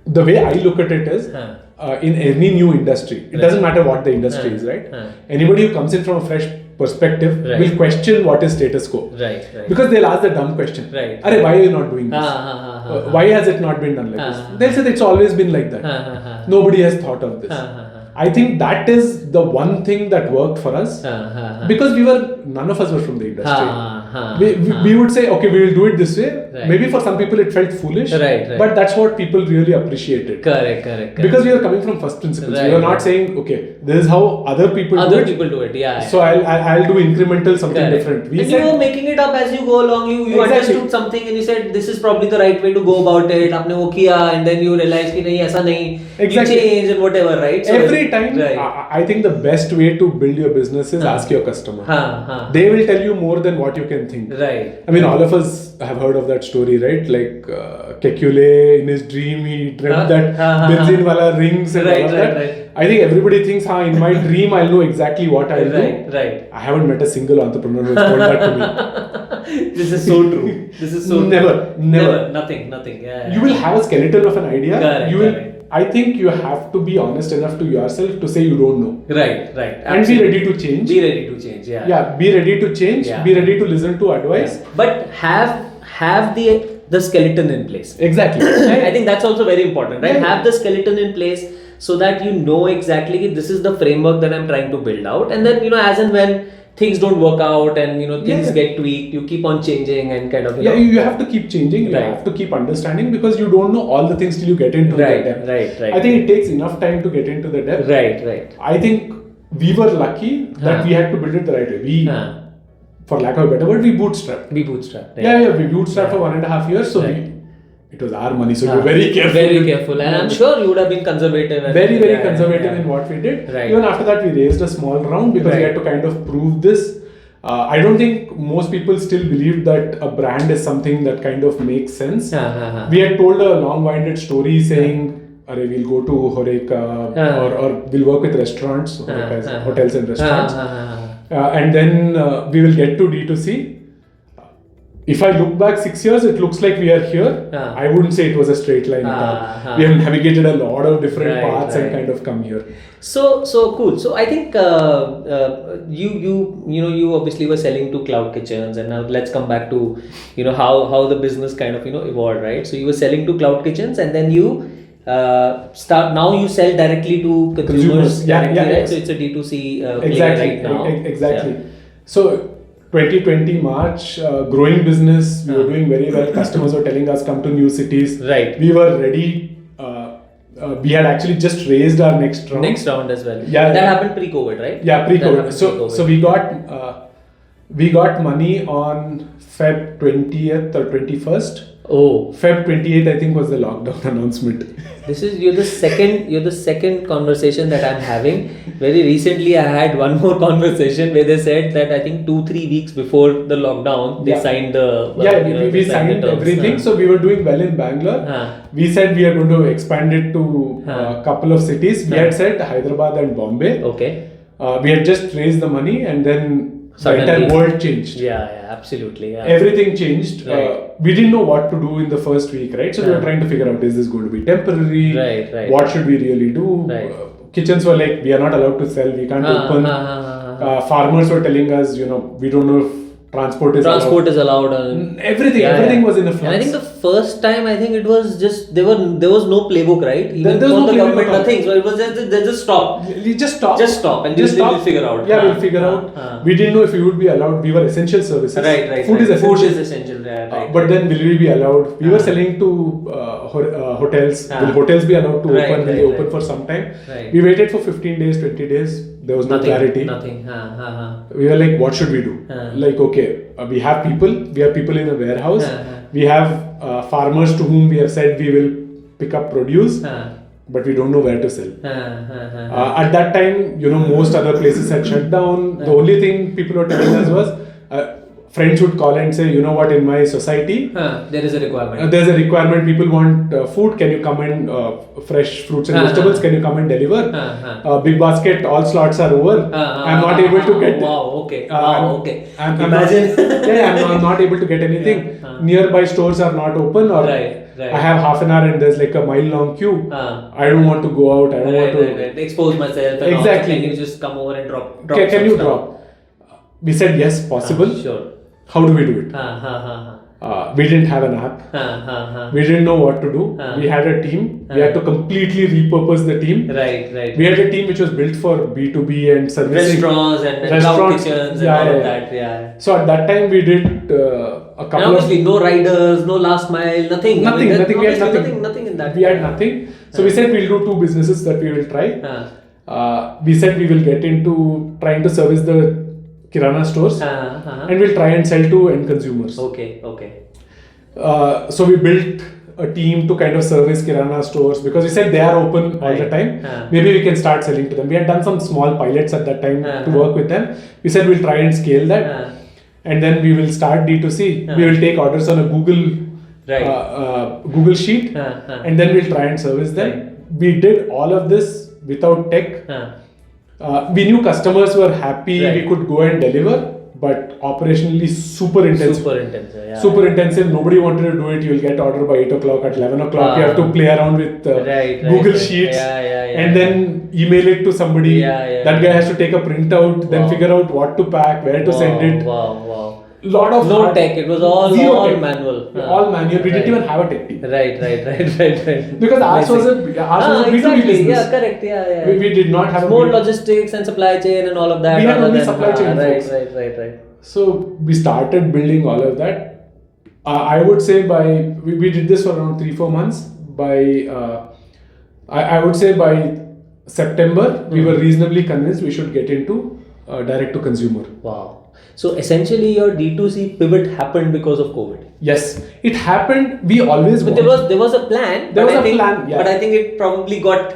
the way I look at it is in any new industry, it doesn't matter what the industry is, right? Anybody who comes in from a fresh perspective will question what is status quo. Right. Because they'll ask the dumb question. Right. Why are you not doing this? Why has it not been done like this? They'll say it's always been like that. Nobody has thought of this. I think that is the one thing that worked for us because none of us were from the industry. We would say, okay, we will do it this way. Right. Maybe for some people it felt foolish, right. But that's what people really appreciated. Correct. Because we are coming from first principles. We are not saying, okay, this is how other people do it. Yeah. So I'll do incremental something different. And you were making it up as you go along. You understood something and you said, this is probably the right way to go about it. Aapne wo kiya, and then you realized कि नहीं ऐसा नहीं. Exactly. You change and whatever, right? So every time, I think the best way to build your business is ask your customer. They will tell you more than what you can think. Right. I mean, all of us have heard of that story, right? Like Kekule, in his dream, he dreamt that benzene wala rings and all of that. Right. I think everybody thinks, in my dream, I'll know exactly what I'll do. Right. I haven't met a single entrepreneur who has told that to me. This is so true. Never. Nothing. Yeah. You will have a skeleton of an idea. Correct. I think you have to be honest enough to yourself to say you don't know. Right. And be ready to change. Be ready to change, yeah. Yeah, be ready to change. Yeah. Be ready to listen to advice. Yeah. But have the skeleton in place. Exactly. I think that's also very important, right? Yeah. Have the skeleton in place so that you know exactly this is the framework that I'm trying to build out. And then, as and when things don't work out and things get tweaked, you keep on changing and kind of you have to keep changing. You have to keep understanding because you don't know all the things till you get into the depth. Right. I think it takes enough time to get into the depth. Right. I think we were lucky that we had to build it the right way. For lack of a better word, we bootstrapped. We bootstrapped. Right? Yeah, we bootstrapped for 1.5 years. So it was our money, so we were very careful. Very careful, and I'm sure you would have been conservative. Very conservative in what we did. Right. Even after that, we raised a small round because we had to kind of prove this. I don't think most people still believe that a brand is something that kind of makes sense. We had told a long-winded story saying we'll go to Horeca or we'll work with restaurants, hotels and restaurants. And then we will get to D2C. If I look back 6 years, it looks like we are here. I wouldn't say it was a straight line at all. We have navigated a lot of different paths and kind of come here. So cool. So I think you obviously were selling to cloud kitchens, and now let's come back to how the business kind of evolved, right? So you were selling to cloud kitchens, and then you now you sell directly to consumers. Right? So it's a D2C play right now. Exactly. So 2020 March, growing business, we were doing very well. Customers were telling us come to new cities. Right. We were ready. We had actually just raised our next round. Next round as well. Yeah. That happened pre-COVID, right? Yeah, pre-COVID. So we got money on Feb 20th or 21st. Oh. Feb 28th, I think, was the lockdown announcement. You're the second conversation that I'm having. Very recently, I had one more conversation where they said that I think 2-3 weeks before the lockdown, they signed the we signed everything. So we were doing well in Bangalore. We said we are going to expand it to a couple of cities. We had said Hyderabad and Bombay. Okay. We had just raised the money, and then the entire world changed. Yeah, absolutely. Yeah. Everything changed. We didn't know what to do in the first week, right? So we were trying to figure out, is this going to be temporary? Right. What should we really do? Kitchens were like, we are not allowed to sell, we can't open. Farmers were telling us, we don't know if transport is allowed. Everything was in the flux. And I think the first time, it was just there was no playbook, right? Even there was no the playbook government, nothing. So it was just stop. You just stop. And we'll figure out. Yeah, we'll figure out. We didn't know if we would be allowed. We were essential services. Right. Food is essential. Food is essential. Right. But then will we be allowed? We were selling to hotels. Will hotels be allowed to open? Will they open for some time? Right. We waited for 15 days, 20 days. There was no clarity. Nothing. We were like, what should we do? Like, okay, we have people. We have people in a warehouse. We have farmers to whom we have said we will pick up produce. But we don't know where to sell. At that time, most other places had shut down. The only thing people were telling us was, friends would call and say, you know what, in my society, there is a requirement. There's a requirement. People want food. Can you come and fresh fruits and vegetables? Can you come and deliver? Big basket. All slots are over. I'm not able to get. Wow. Okay. Imagine. I'm not able to get anything. Nearby stores are not open, or I have half an hour and there's like a mile long queue. I don't want to go out. I don't want to expose myself. Exactly. Can you just come over and drop? Can you drop? We said yes, possible. Sure. How do we do it? We didn't have an app. We didn't know what to do. We had a team. We had to completely repurpose the team. Right. We had a team which was built for B2B and servicing. Restaurants and cloud kitchens and all of that. Yeah. So at that time we did a couple and obviously no riders, no last mile, nothing. Nothing. We had nothing. Nothing in that. We had nothing. So we said we'll do 2 businesses that we will try. We said we will get into trying to service the Kirana stores and we'll try and sell to end consumers. Okay. So we built a team to kind of service Kirana stores because we said they are open all the time. Maybe we can start selling to them. We had done some small pilots at that time to work with them. We said we'll try and scale that and then we will start D2C. We will take orders on a Google sheet and then we'll try and service them. We did all of this without tech. We knew customers were happy, we could go and deliver, but operationally super intensive. Super intensive. Nobody wanted to do it. You'll get order by 8 o'clock. At 11 o'clock, you have to play around with Google Sheets and then email it to somebody. That guy has to take a printout, then figure out what to pack, where to send it. Lot of no tech. It was all manual. All manual. We didn't even have a tech team. Right. Because ours was a B2B business. Yeah, correct. Yeah. We did not have more logistics and supply chain and all of that. We had only supply chain. Right. So we started building all of that. I would say we did this for around 3-4 months. I would say by September we were reasonably convinced we should get into direct to consumer. Wow. So essentially your D2C pivot happened because of COVID. Yes, it happened. We always But there was a plan. There was a plan. Yeah. But I think it probably got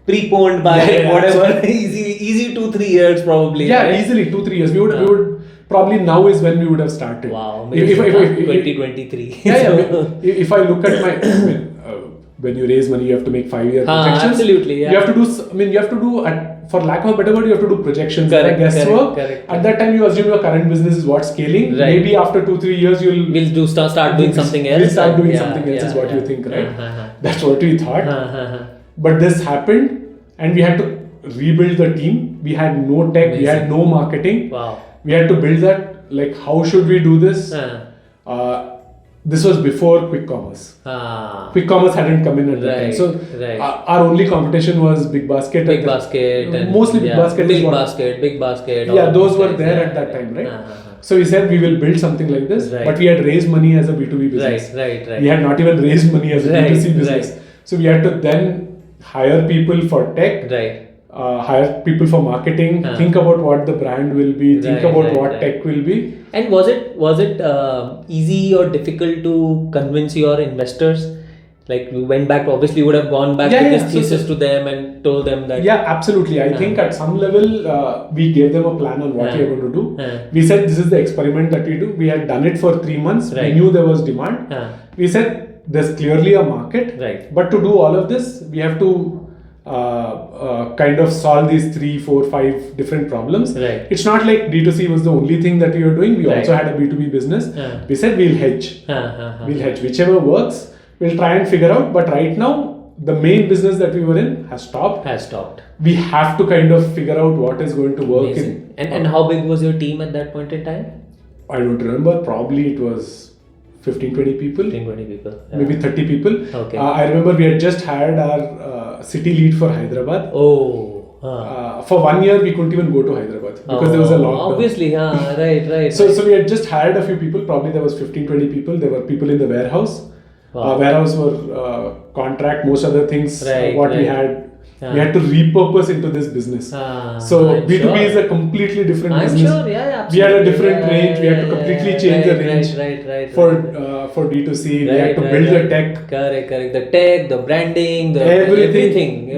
preponed by whatever. easy 2-3 years probably. Yeah, right? Easily 2-3 years. We would probably now is when we would have started. Wow. Maybe if 2023. If I look at my when you raise money, you have to make 5-year projections. Absolutely, yeah. You have to do, for lack of a better word, you have to do projections. Correct. At that time, you assume your current business is what's scaling. Right. Maybe after 2-3 years, we'll start doing something else. We'll start doing something else is what you think, right? That's what we thought. But this happened, and we had to rebuild the team. We had no tech, we had no marketing. Wow. We had to build that. Like, how should we do this? This was before quick commerce. Quick commerce hadn't come in at that time. So our only competition was Big Basket. Big Basket. Mostly Big Basket. Big Basket. Yeah, those were there at that time, right? So we said we will build something like this, but we had raised money as a B2B business. Right. We had not even raised money as a B2C business. So we had to then hire people for tech. Hire people for marketing, think about what the brand will be, think about what tech will be. And was it easy or difficult to convince your investors? Like, you went back, obviously you would have gone back with this thesis to them and told them that... Yeah, absolutely. I think at some level, we gave them a plan on what we are going to do. We said this is the experiment that we do. We had done it for 3 months. We knew there was demand. We said there's clearly a market. But to do all of this, we have to kind of solve these 3, 4, 5 different problems. It's not like D2C was the only thing that we were doing. We also had a B2B business. We said we'll hedge. We'll hedge. Whichever works, we'll try and figure out. But right now, the main business that we were in has stopped. We have to kind of figure out what is going to work. And how big was your team at that point in time? I don't remember. Probably it was 15-20 people. Maybe 30 people. Okay. I remember we had just hired our city lead for Hyderabad. For 1 year, we couldn't even go to Hyderabad because there was a lockdown. Obviously, right. So we had just hired a few people. Probably there was 15-20 people. There were people in the warehouse. Warehouse were contract, most other things. We had. We had to repurpose into this business. So B2B is a completely different business. Absolutely. We had a different range. We had to completely change the range. For D2C. We had to build the tech. Correct. The tech, the branding, everything.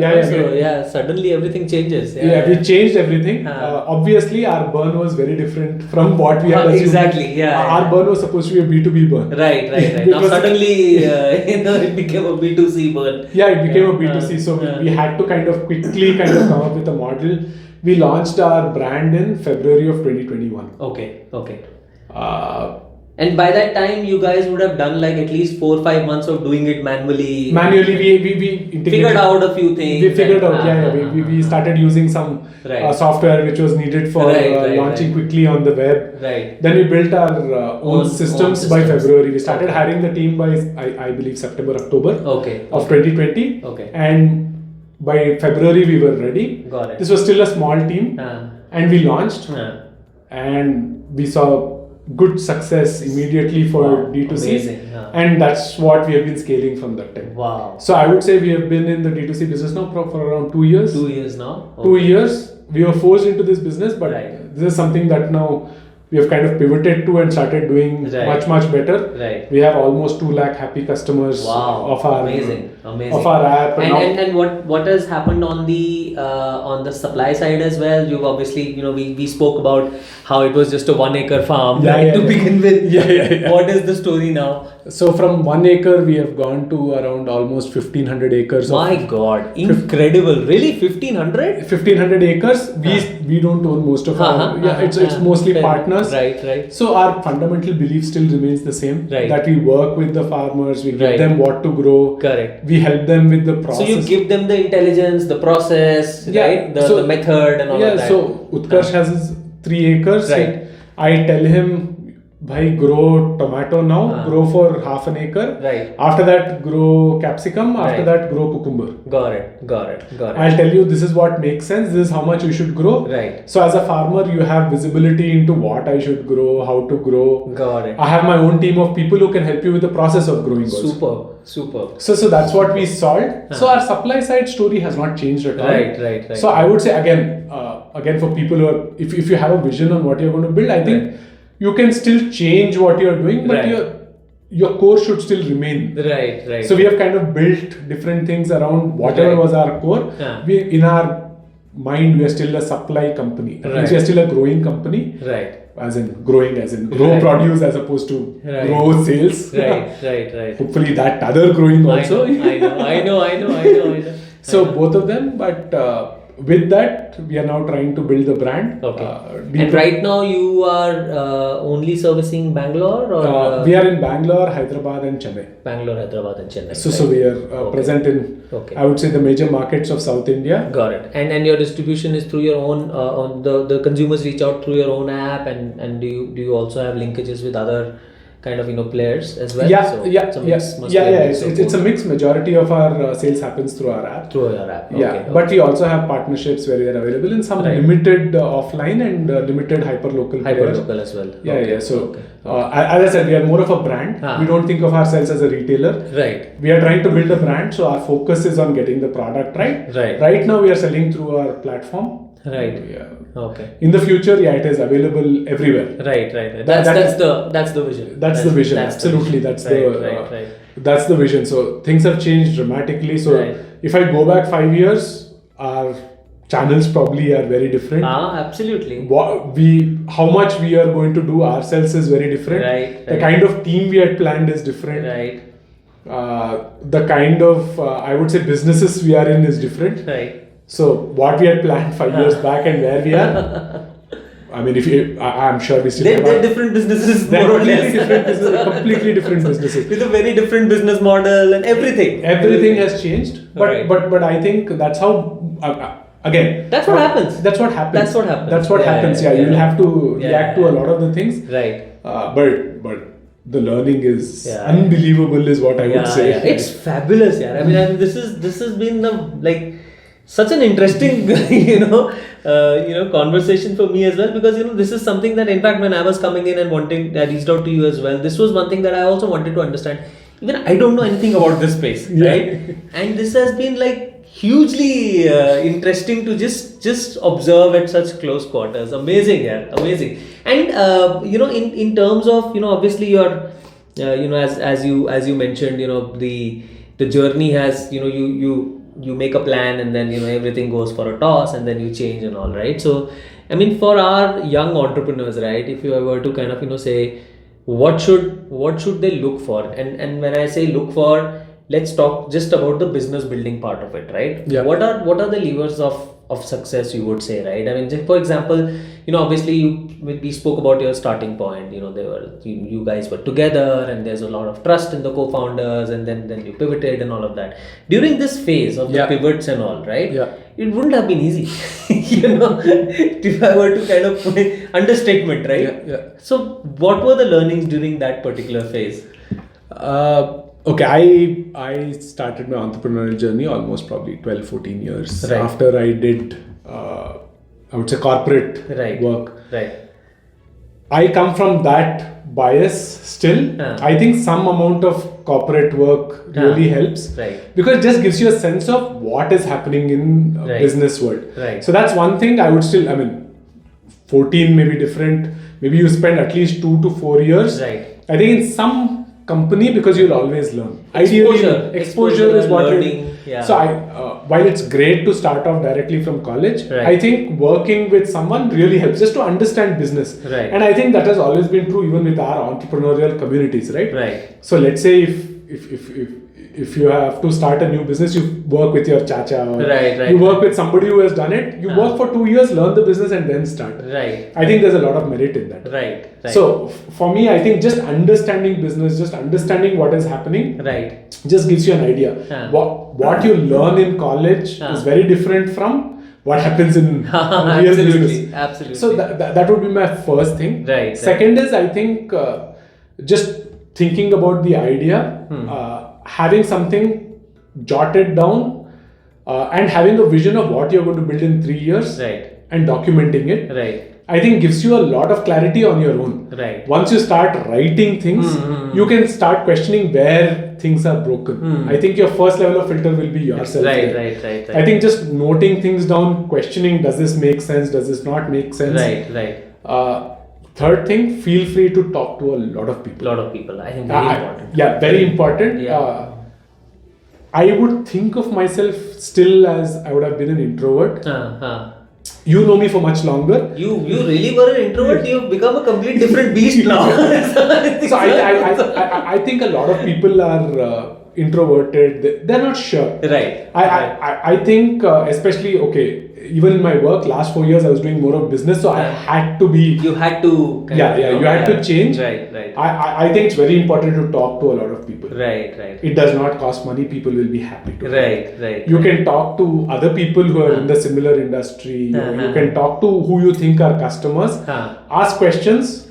Suddenly everything changes. We changed everything. Obviously, our burn was very different from what we had assumed. Exactly. Our burn was supposed to be a B2B burn. Right. Now suddenly, it became a B2C burn. Yeah, it became a B2C. So we had to kind of quickly come up with a model. We launched our brand in February of 2021. Okay. And by that time, you guys would have done like at least 4 or 5 months of doing it manually. We figured out a few things. We figured out, we started using some software which was needed for launching quickly on the web. Then we built our own systems by February. We started hiring the team by, I believe, September, October of 2020. And by February, we were ready. Got it. This was still a small team. And we launched. And we saw good success immediately for D2C. Amazing. And that's what we have been scaling from that time. Wow. So I would say we have been in the D2C business now for around 2 years. 2 years now? 2 years. We were forced into this business, but this is something that now we have kind of pivoted to and started doing much better. We have almost 2 lakh happy customers of our of our app. And what has happened on the supply side as well? You've obviously, we spoke about how it was just a 1 acre farm to begin with. What is the story now? So from 1 acre, we have gone to around almost 1500 acres. My God, incredible! Really, 1500? 1500 acres. We don't own most of our. It's mostly partners. Right. So our fundamental belief still remains the same. That we work with the farmers. We give them what to grow. Correct. We help them with the process. So you give them the intelligence, the process, right? The method and all of that. So Utkarsh has his 3 acres. I tell him, bhai, grow tomato now, grow for half an acre. After that, grow capsicum. After that, grow cucumber. Got it. I'll tell you, this is what makes sense. This is how much you should grow. So as a farmer, you have visibility into what I should grow, how to grow. Got it. I have my own team of people who can help you with the process of growing. Super. So that's what we solved. So our supply side story has not changed at all. Right. So I would say again for people who are, if you have a vision on what you're going to build, I think you can still change what you're doing, but your core should still remain. Right. So we have kind of built different things around whatever was our core. We in our mind we are still a supply company. That means Right. we are still a growing company. Right. As in growing, as in grow Right. produce as opposed to Right. grow sales. Right. Hopefully that other growing also. I know. So both of them, but with that we are now trying to build the brand. Okay. Deep And right now you are only servicing Bangalore or we are in Bangalore, Hyderabad, and Chennai. Bangalore, Hyderabad, and Chennai. So we are present in, I would say, the major markets of South India. Got it. And your distribution is through your own. On the consumers reach out through your own app, and do you also have linkages with other kind of players as well? It's a mixed. Majority of our sales happens through our app. Through your app. Yeah, Okay. but we also have partnerships where we are available in some limited offline and limited hyperlocal players. Hyperlocal as well. Yeah. So as I said, we are more of a brand. We don't think of ourselves as a retailer. Right. We are trying to build a brand, so our focus is on getting the product right. Right. Right now, we are selling through our platform. Right. Yeah. Okay. In the future, it is available everywhere. Right. That's the vision. That's the vision. Absolutely, that's the vision. So things have changed dramatically. So if I go back 5 years, our channels probably are very different. Absolutely. How much we are going to do ourselves is very different. Right. The kind of team we had planned is different. Right. The kind of I would say businesses we are in is different. Right. So what we had planned 5 years back and where we are, I mean, I'm sure we still they're different businesses. They're more or completely less. different business, completely different businesses. With a very different business model and everything. Everything has changed, but I think that's how. Again, that's what happens. That's what happens. That's what happens. You will have to react to a lot of the things. Right. But the learning is unbelievable, is what I would say. Yeah. It's fabulous, yeah. I mean, this has been such an interesting conversation for me as well, because this is something that, in fact, when I was coming in and I reached out to you as well, this was one thing that I also wanted to understand. Even I don't know anything about this space, right? And this has been hugely interesting to just observe at such close quarters. Amazing. And in terms of obviously your as you mentioned, the journey has you make a plan and then everything goes for a toss and then you change and all, right? So I mean, for our young entrepreneurs, right, if you were to kind of say what should they look for, and when I say look for, let's talk just about the business building part of it, right? Yeah. What are the levers of success, you would say, right? I mean, just for example, obviously we spoke about your starting point. You guys were together, and there's a lot of trust in the co-founders, and then you pivoted and all of that. During this phase of the pivots and all, right? Yeah. It wouldn't have been easy, if I were to kind of put in understatement, right? Yeah. So what were the learnings during that particular phase? Okay, I started my entrepreneurial journey almost probably 12-14 years after I did, I would say, corporate work. Right. I come from that bias still. I think some amount of corporate work really helps. Right. Because it just gives you a sense of what is happening in business world. Right. So that's one thing I would still, 14 may be different. Maybe you spend at least 2 to 4 years. Right. I think in some company, because you'll always learn. Exposure is what learning. So while it's great to start off directly from college, I think working with someone really helps just to understand business. Right. And I think that has always been true even with our entrepreneurial communities, right? Right. So let's say if you have to start a new business, you work with your chacha, or you work with somebody who has done it. You work for 2 years, learn the business, and then start. Right. I think there's a lot of merit in that. Right. So for me, I think just understanding business, just understanding what is happening, just gives you an idea. What you learn in college is very different from what happens in real business. Absolutely. So that would be my first thing. Right. Second is, I think, just thinking about the idea, having something jotted down, and having a vision of what you're going to build in 3 years, and documenting it. Right. I think gives you a lot of clarity on your own. Right. Once you start writing things, you can start questioning where things are broken. I think your first level of filter will be yourself. Right. I think just noting things down, questioning, does this make sense? Does this not make sense? Right. Third thing, feel free to talk to a lot of people. I think very important. Yeah, very important. I would think of myself still as I would have been an introvert. You know me for much longer. You really were an introvert. You've become a complete different beast now. So I think a lot of people are introverted. They're not sure. Right. I think especially even in my work last 4 years I was doing more of business, so I had to be. You had to. You had to change. Right. I think it's very important to talk to a lot of people. Right. It does not cost money. People will be happy to. Right. You can talk to other people who are in the similar industry. You can talk to who you think are customers. Ask questions.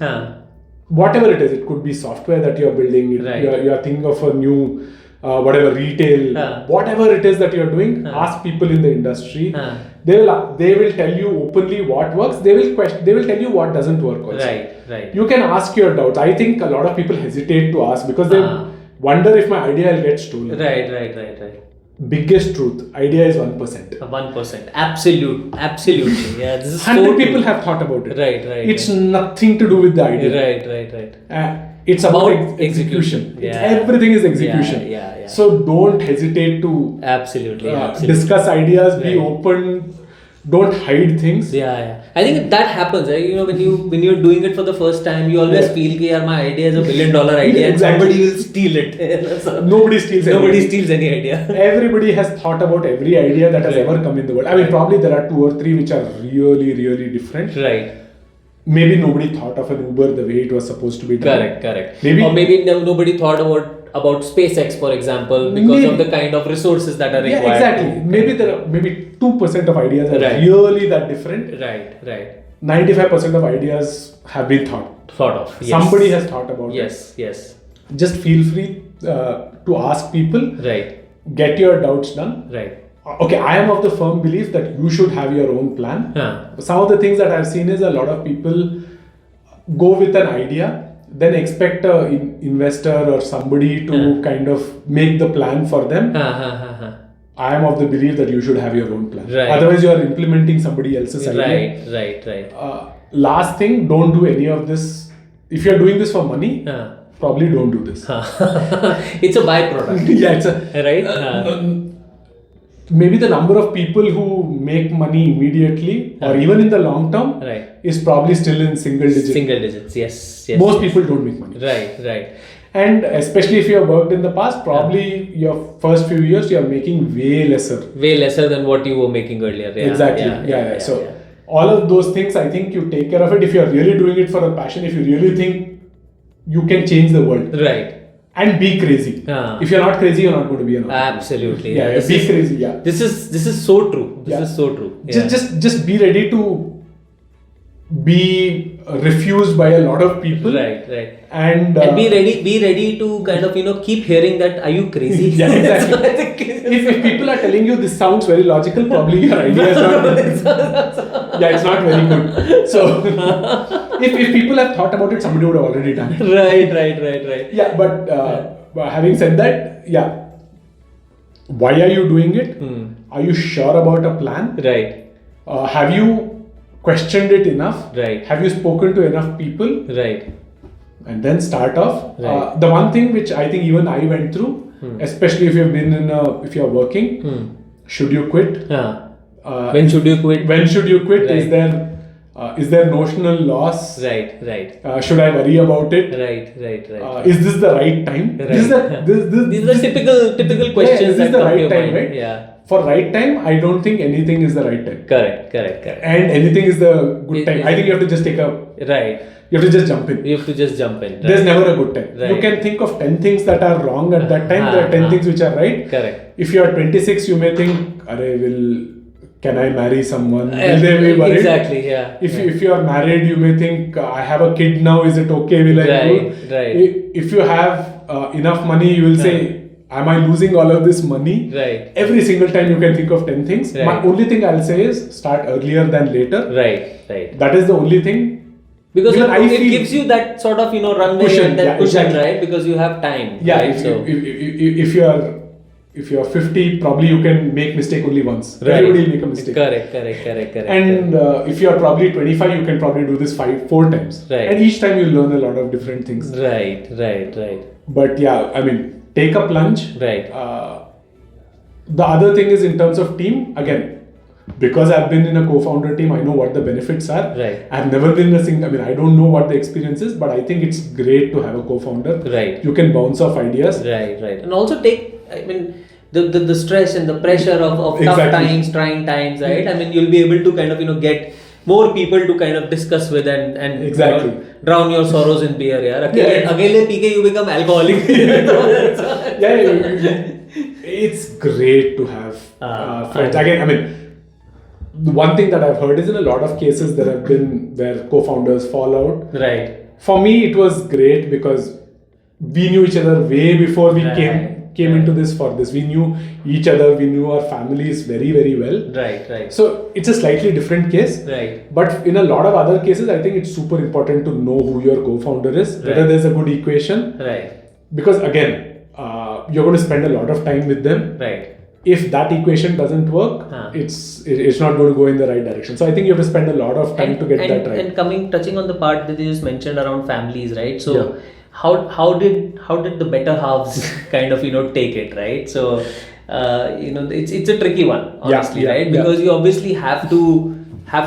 Whatever it is, it could be software that you're building. You are thinking of a new whatever retail, whatever it is that you're doing. Ask people in the industry. They will tell you openly what works. They will tell you what doesn't work also. Right. You can ask your doubts. I think a lot of people hesitate to ask because they wonder if my idea will get stolen. Right. Biggest truth, idea is 1%. 1%. Absolutely. Yeah, this is 100 so people true. have thought about it. Right. It's nothing to do with the idea. Right. It's about execution. Everything is execution. Yeah. So don't hesitate to absolutely. discuss ideas, be open, don't hide things. Yeah. I think that happens, right? You know, when you're doing it for the first time, you always feel that my idea is $1 billion idea and somebody will steal it. So nobody steals any idea. Everybody has thought about every idea that has ever come in the world. I mean, probably there are 2 or 3 which are really, really different. Right. Maybe nobody thought of an Uber the way it was supposed to be done. Correct. Maybe nobody thought about SpaceX, for example, because of the kind of resources that are required. Yeah, exactly. Maybe there are 2% of ideas are really that different. Right. 95% of ideas have been thought of. Yes. Somebody has thought about it. Yes. Just feel free to ask people. Right. Get your doubts done. Right. Okay, I am of the firm belief that you should have your own plan. Some of the things that I've seen is a lot of people go with an idea, then expect an investor or somebody to kind of make the plan for them. I am of the belief that you should have your own plan. Right. Otherwise, you are implementing somebody else's idea. Right. Last thing, don't do any of this. If you are doing this for money, probably don't do this. It's a byproduct. Yeah, it's a right. Maybe the number of people who make money immediately or even in the long term is probably still in single digits. Yes. Most people don't make money. Right. And especially if you have worked in the past, probably your first few years you are making way lesser than what you were making earlier. Exactly. So all of those things, I think you take care of it. If you are really doing it for a passion, if you really think you can change the world. Right. And be crazy. If you're not crazy, you're not going to be an entrepreneur. Absolutely. Be crazy. This is so true. This is so true. Just be ready to be refused by a lot of people. Right. And be ready to kind of keep hearing that. Are you crazy? Yeah, exactly. if people are telling you this sounds very logical, probably your idea is not. It's not very good. So if people have thought about it, somebody would have already done it. Right. Yeah, but having said that, why are you doing it? Are you sure about a plan? Right. Have you questioned it enough? Right. Have you spoken to enough people? Right. And then start off. Right. The one thing which I think even I went through, especially if you've been if you're working, should you quit? When should you quit? Right. Is there notional loss? Right. Should I worry about it? Right. Is this the right time? Right. These are typical questions. Is this the right time, right? Yeah. For right time, I don't think anything is the right time. Correct. And anything is the good time. I think you have to just take a... Right. You have to just jump in. Right. There's never a good time. Right. You can think of 10 things that are wrong at that time. There are 10 things which are right. Correct. If you are 26, you may think, can I marry someone? Will they be worried? Exactly, yeah. If you are married, you may think, I have a kid now, is it okay? Will I do? Right. If you have enough money, you will say, am I losing all of this money? Right. Every single time you can think of 10 things. Right. My only thing I'll say is start earlier than later. Right. That is the only thing. Because it gives you that sort of runway cushion, and that cushion, exactly. Right? Because you have time. Yeah. Right? If you are 50, probably you can make mistake only once. Right. Everybody will make a mistake. Correct. And if you are probably 25, you can probably do this 4 times. Right. And each time you learn a lot of different things. Right. But take a plunge. Right. The other thing is in terms of team, again, because I've been in a co-founder team, I know what the benefits are. Right. I've never been in a single, I mean, I don't know what the experience is, but I think it's great to have a co-founder. Right. You can bounce off ideas. Right. And also the stress and the pressure of tough times, trying times, right? I mean, you'll be able to kind of, get more people to kind of discuss with and exactly. Drown your sorrows in beer. Akele pee ke you become alcoholic. It's great to have friends. Again, I mean, the one thing that I've heard is in a lot of cases there have been where co-founders fall out. Right. For me, it was great because we knew each other way before we came into this for this. We knew each other, we knew our families very, very well. Right. So it's a slightly different case. Right. But in a lot of other cases, I think it's super important to know who your co-founder is, whether there's a good equation. Right. Because again, you're going to spend a lot of time with them. Right. If that equation doesn't work, it's not going to go in the right direction. So I think you have to spend a lot of time to get that right. And touching on the part that you just mentioned around families, right? So how did the better halves kind of take it, right? So it's a tricky one, honestly, right? Because you obviously have to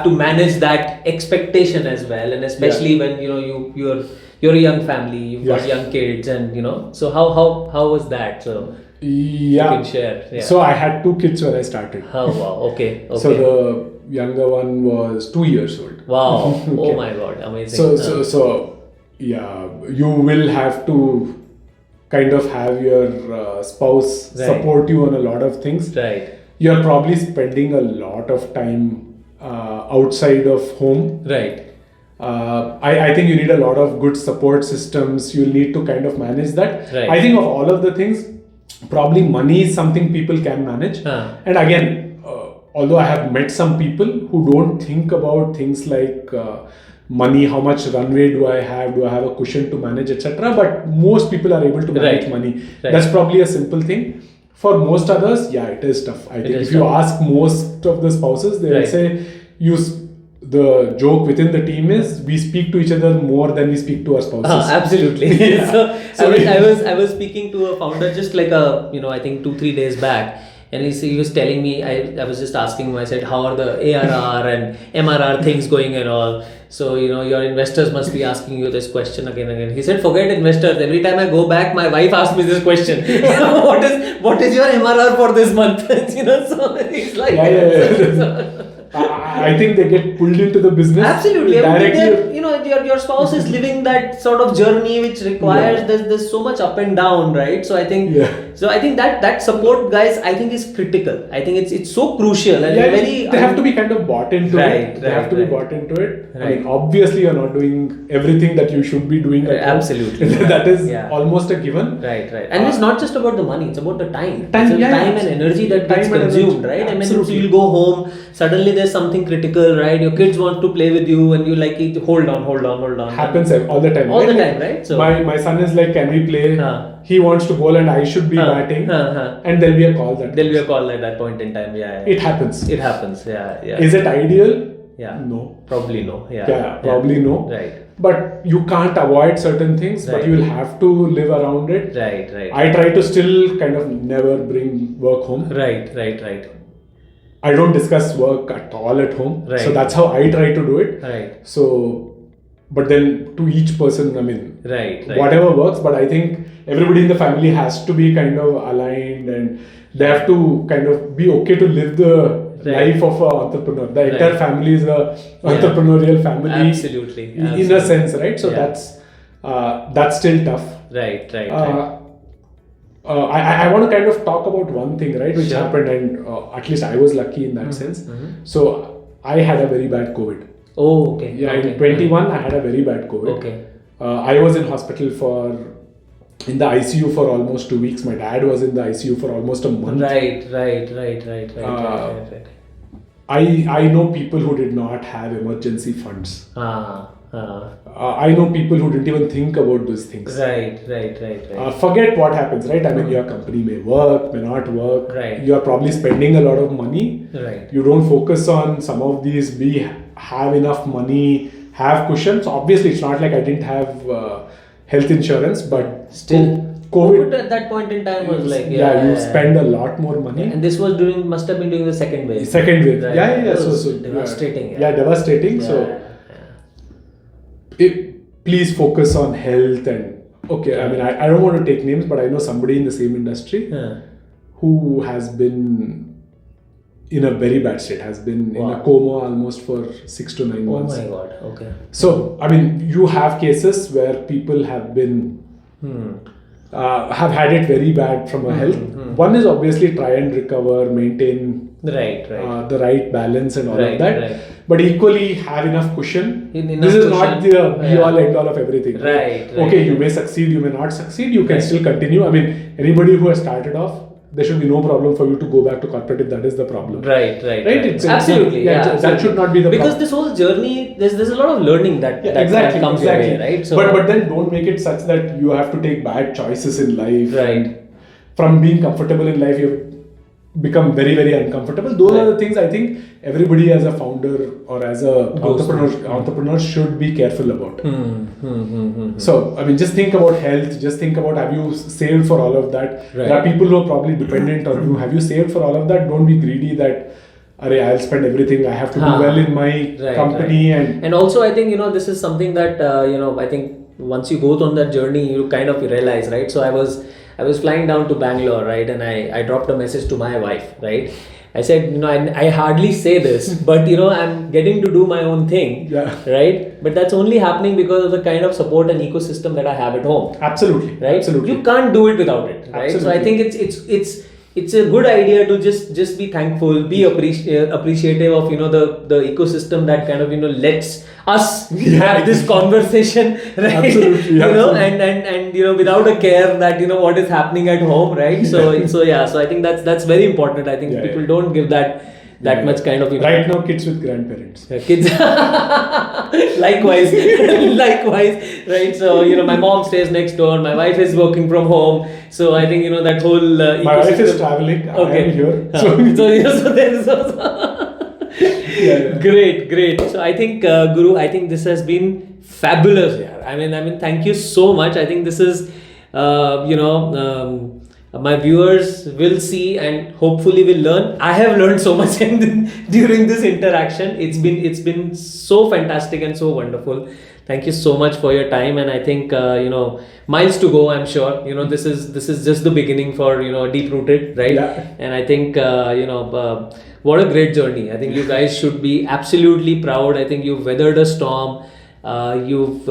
manage that expectation as well, and especially when you're a young family, you've got young kids, and so how was that? So you can share. Yeah. So I had 2 kids when I started. Oh wow, okay. So the younger one was 2 years old. Wow. Okay. Oh my god, amazing. So you will have to kind of have your spouse support you on a lot of things. Right. You're probably spending a lot of time outside of home. Right. I think you need a lot of good support systems. You'll need to kind of manage that. Right. I think of all of the things, probably money is something people can manage. And again, although I have met some people who don't think about things like money, how much runway do I have a cushion to manage, etc. But most people are able to manage money. Right. That's probably a simple thing. For most others, it is tough. I think if you ask most of the spouses, they will say the joke within the team is we speak to each other more than we speak to our spouses. Absolutely. I was speaking to a founder just like I think 2-3 days back, and he was telling me, I was just asking him, I said, how are the ARR and MRR things going and all? So your investors must be asking you this question again and again. He said, forget investors. Every time I go back, my wife asks me this question. what is your MRR for this month? So he's like I think they get pulled into the business. Absolutely. Directly. Your spouse is living that sort of journey which requires there's so much up and down, right? So I think that support, guys, I think is critical. I think it's so crucial and they have to be kind of bought into it. They have to be bought into it. Right. I mean, obviously you're not doing everything that you should be doing. Absolutely. That is almost a given. Right. And it's not just about the money, it's about the time. Time and energy that gets consumed, right? I mean, so you'll go home, suddenly there's something critical, right? Your kids want to play with you and you like, hold on. Happens all the time. All the time, right? So my son is like, can we play? He wants to bowl and I should be batting. And there'll be a call at that point in time. It happens. Yeah. Is it ideal? Yeah. No. Probably no. Probably no. Right. But you can't avoid certain things, but you will have to live around it. Right. I try to still kind of never bring work home. Right. I don't discuss work at all at home. Right. So that's how I try to do it. Right. So, but then to each person, I mean, right. whatever works, but I think everybody in the family has to be kind of aligned and they have to kind of be okay to live the life of an entrepreneur. The entire family is a entrepreneurial family. Absolutely. In a sense, right? So that's still tough. Right. I want to kind of talk about one thing, right, which happened, and at least I was lucky in that sense. Mm-hmm. So I had a very bad COVID. Oh, okay. Yeah, in 21, I had a very bad COVID. Okay. I was in hospital in the ICU for almost 2 weeks. My dad was in the ICU for almost a month. Right. I know people who did not have emergency funds. I know people who didn't even think about those things. Right. Forget what happens, right? I mean, your company may work, may not work. Right. You are probably spending a lot of money. Right. You don't focus on some of these. We have enough money, have cushions. Obviously, it's not like I didn't have health insurance, but still, COVID. at that point in time was like you spend a lot more money. And this was must have been during the second wave. Second wave, right? yeah. So devastating. Devastating. So, please focus on health and I mean, I don't want to take names, but I know somebody in the same industry who has been in a very bad state, has been in a coma almost for 6 to 9 months. Oh my God. Okay. So, I mean, you have cases where people have been have had it very bad from a health. One is obviously try and recover, maintain the right balance and all of that. Right. But equally have enough cushion. This is not the be-all end-all of everything. Right. Okay, you may succeed, you may not succeed. You can still continue. I mean, anybody who has started off, there should be no problem for you to go back to corporate if that is the problem. Right. Absolutely. That should not be the problem. Because this whole journey, there's a lot of learning that comes your way, right? So, but then don't make it such that you have to take bad choices in life. Right. From being comfortable in life, you've become very, very uncomfortable. Those are the things I think everybody as a founder or as a entrepreneur should be careful about. So, I mean, just think about health. Just think about, have you saved for all of that? Right. There are people who are probably dependent on you. Have you saved for all of that? Don't be greedy that, I'll spend everything. I have to do well in my company. And also, I think, this is something that, I think once you go on that journey, you kind of realize, right? So I was flying down to Bangalore, right? And I dropped a message to my wife, right? I said, I hardly say this, but I'm getting to do my own thing, right? But that's only happening because of the kind of support and ecosystem that I have at home. Absolutely. Right? Absolutely. You can't do it without it, right? Absolutely. So I think it's a good idea to just be thankful, be appreciative of the ecosystem that kind of lets us have this conversation, right? Absolutely. And without a care that what is happening at home, right? So I think that's very important. I think people don't give that much kind of right now kids with grandparents. Kids likewise, right? So my mom stays next door, my wife is working from home, so I think that whole my wife is traveling. I am here. So there's also Great. So I think Guru, I think this has been fabulous. I mean, thank you so much. I think this is, my viewers will see and hopefully will learn. I have learned so much during this interaction. It's been so fantastic and so wonderful. Thank you so much for your time, and I think miles to go. I'm sure this is just the beginning for Deep Rooted, right? Yeah. And I think what a great journey. I think you guys should be absolutely proud. I think you've weathered a storm. You've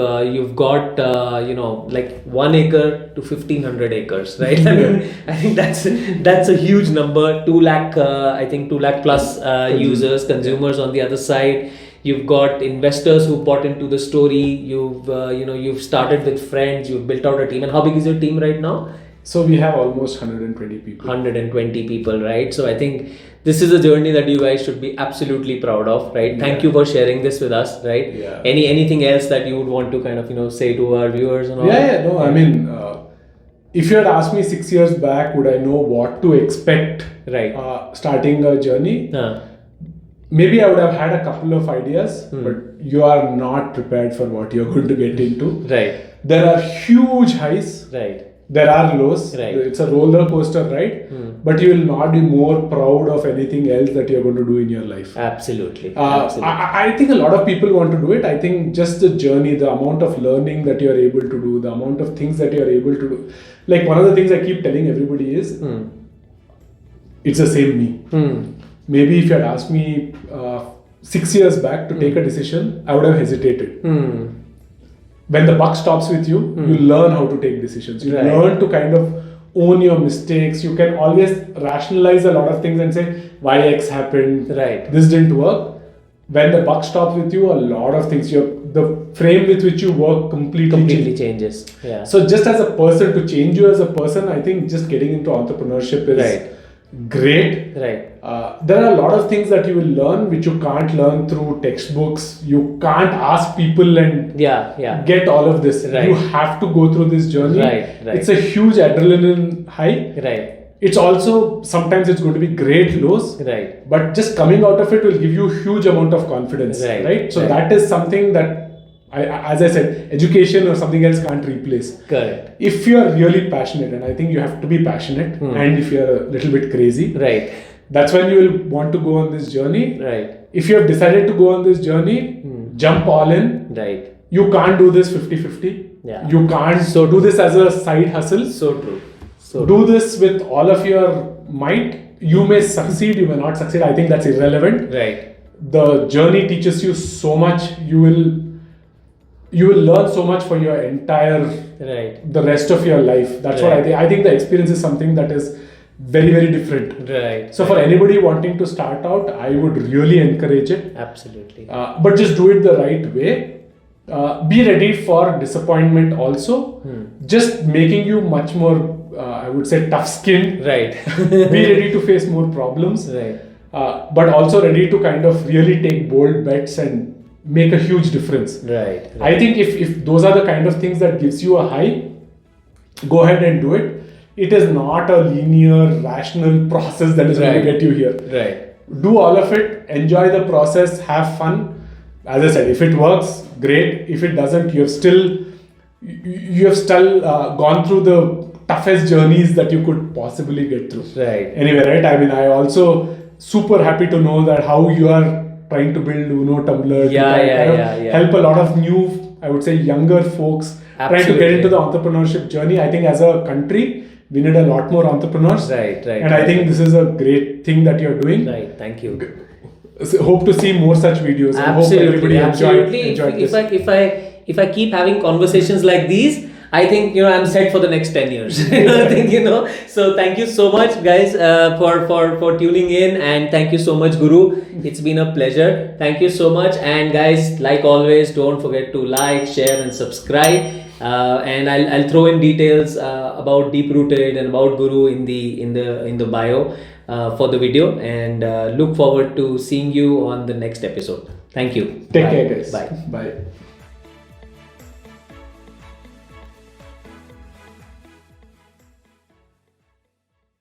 got like 1 acre to 1,500 acres, right? I mean, I think that's a huge number. 2 lakh, I think 2 lakh plus users, consumers on the other side. You've got investors who bought into the story. You've started with friends. You've built out a team. And how big is your team right now? So we have almost 120 people. 120 people, right? So I think this is a journey that you guys should be absolutely proud of, right? Thank you for sharing this with us, right? Yeah. Anything else that you would want to kind of say to our viewers and all? No, I mean, if you had asked me 6 years back, would I know what to expect? Right. Starting a journey. Maybe I would have had a couple of ideas, but you are not prepared for what you're going to get into. Right. There are huge highs. Right. There are lows. Right. It's a roller coaster ride, but you will not be more proud of anything else that you're going to do in your life. Absolutely. I think a lot of people want to do it. I think just the journey, the amount of learning that you're able to do, the amount of things that you're able to do. Like one of the things I keep telling everybody is, it's the same me. Maybe if you had asked me 6 years back to take a decision, I would have hesitated. When the buck stops with you, you learn how to take decisions. You learn to kind of own your mistakes. You can always rationalize a lot of things and say, why X happened, this didn't work. When the buck stops with you, a lot of things, the frame with which you work completely changes. Yeah. So just as a person, to change you as a person, I think just getting into entrepreneurship is great. Right. There are a lot of things that you will learn which you can't learn through textbooks. You can't ask people and get all of this. Right. You have to go through this journey. Right. It's a huge adrenaline high. Right. It's also, sometimes it's going to be great lows. Right. But just coming out of it will give you a huge amount of confidence. Right. So that is something that as I said, education or something else can't replace. Correct. If you are really passionate, and I think you have to be passionate, and if you are a little bit crazy, Right. that's when you will want to go on this journey. Right. If you have decided to go on this journey, jump all in. Right. You can't do this 50-50. Yeah. You can't do this as a side hustle. So true. So Do this with all of your might. You may succeed, you may not succeed. I think that's irrelevant. Right. The journey teaches you so much. You will learn so much for your entire Right. the rest of your life. That's what I think. I think the experience is something that is very, very different. Right. So for anybody wanting to start out, I would really encourage it. Absolutely. But just do it the right way. Be ready for disappointment also. Just making you much more, I would say, tough skinned. Right. Be ready to face more problems. Right. But also ready to kind of really take bold bets and make a huge difference. Right. I think if those are the kind of things that gives you a high, go ahead and do it. It is not a linear, rational process that is going to get you here. Right. Do all of it, enjoy the process, have fun. As I said, if it works, great. If it doesn't, you have still gone through the toughest journeys that you could possibly get through. Right. Anyway, right? I mean, I also super happy to know that how you are trying to build Unotumbler to help a lot of new, I would say, younger folks trying to get into the entrepreneurship journey. I think as a country, we need a lot more entrepreneurs. Right. And I think this is a great thing that you're doing. Right. Thank you. So hope to see more such videos. Absolutely. I hope everybody enjoyed this. If I keep having conversations like these, I think I'm set for the next 10 years. I think So thank you so much, guys, for tuning in, and thank you so much, Guru. It's been a pleasure. Thank you so much, and guys, like always, don't forget to like, share, and subscribe. And I'll throw in details about Deep Rooted and about Guru in the bio for the video, and look forward to seeing you on the next episode. Thank you. Take care, guys. Bye. Bye.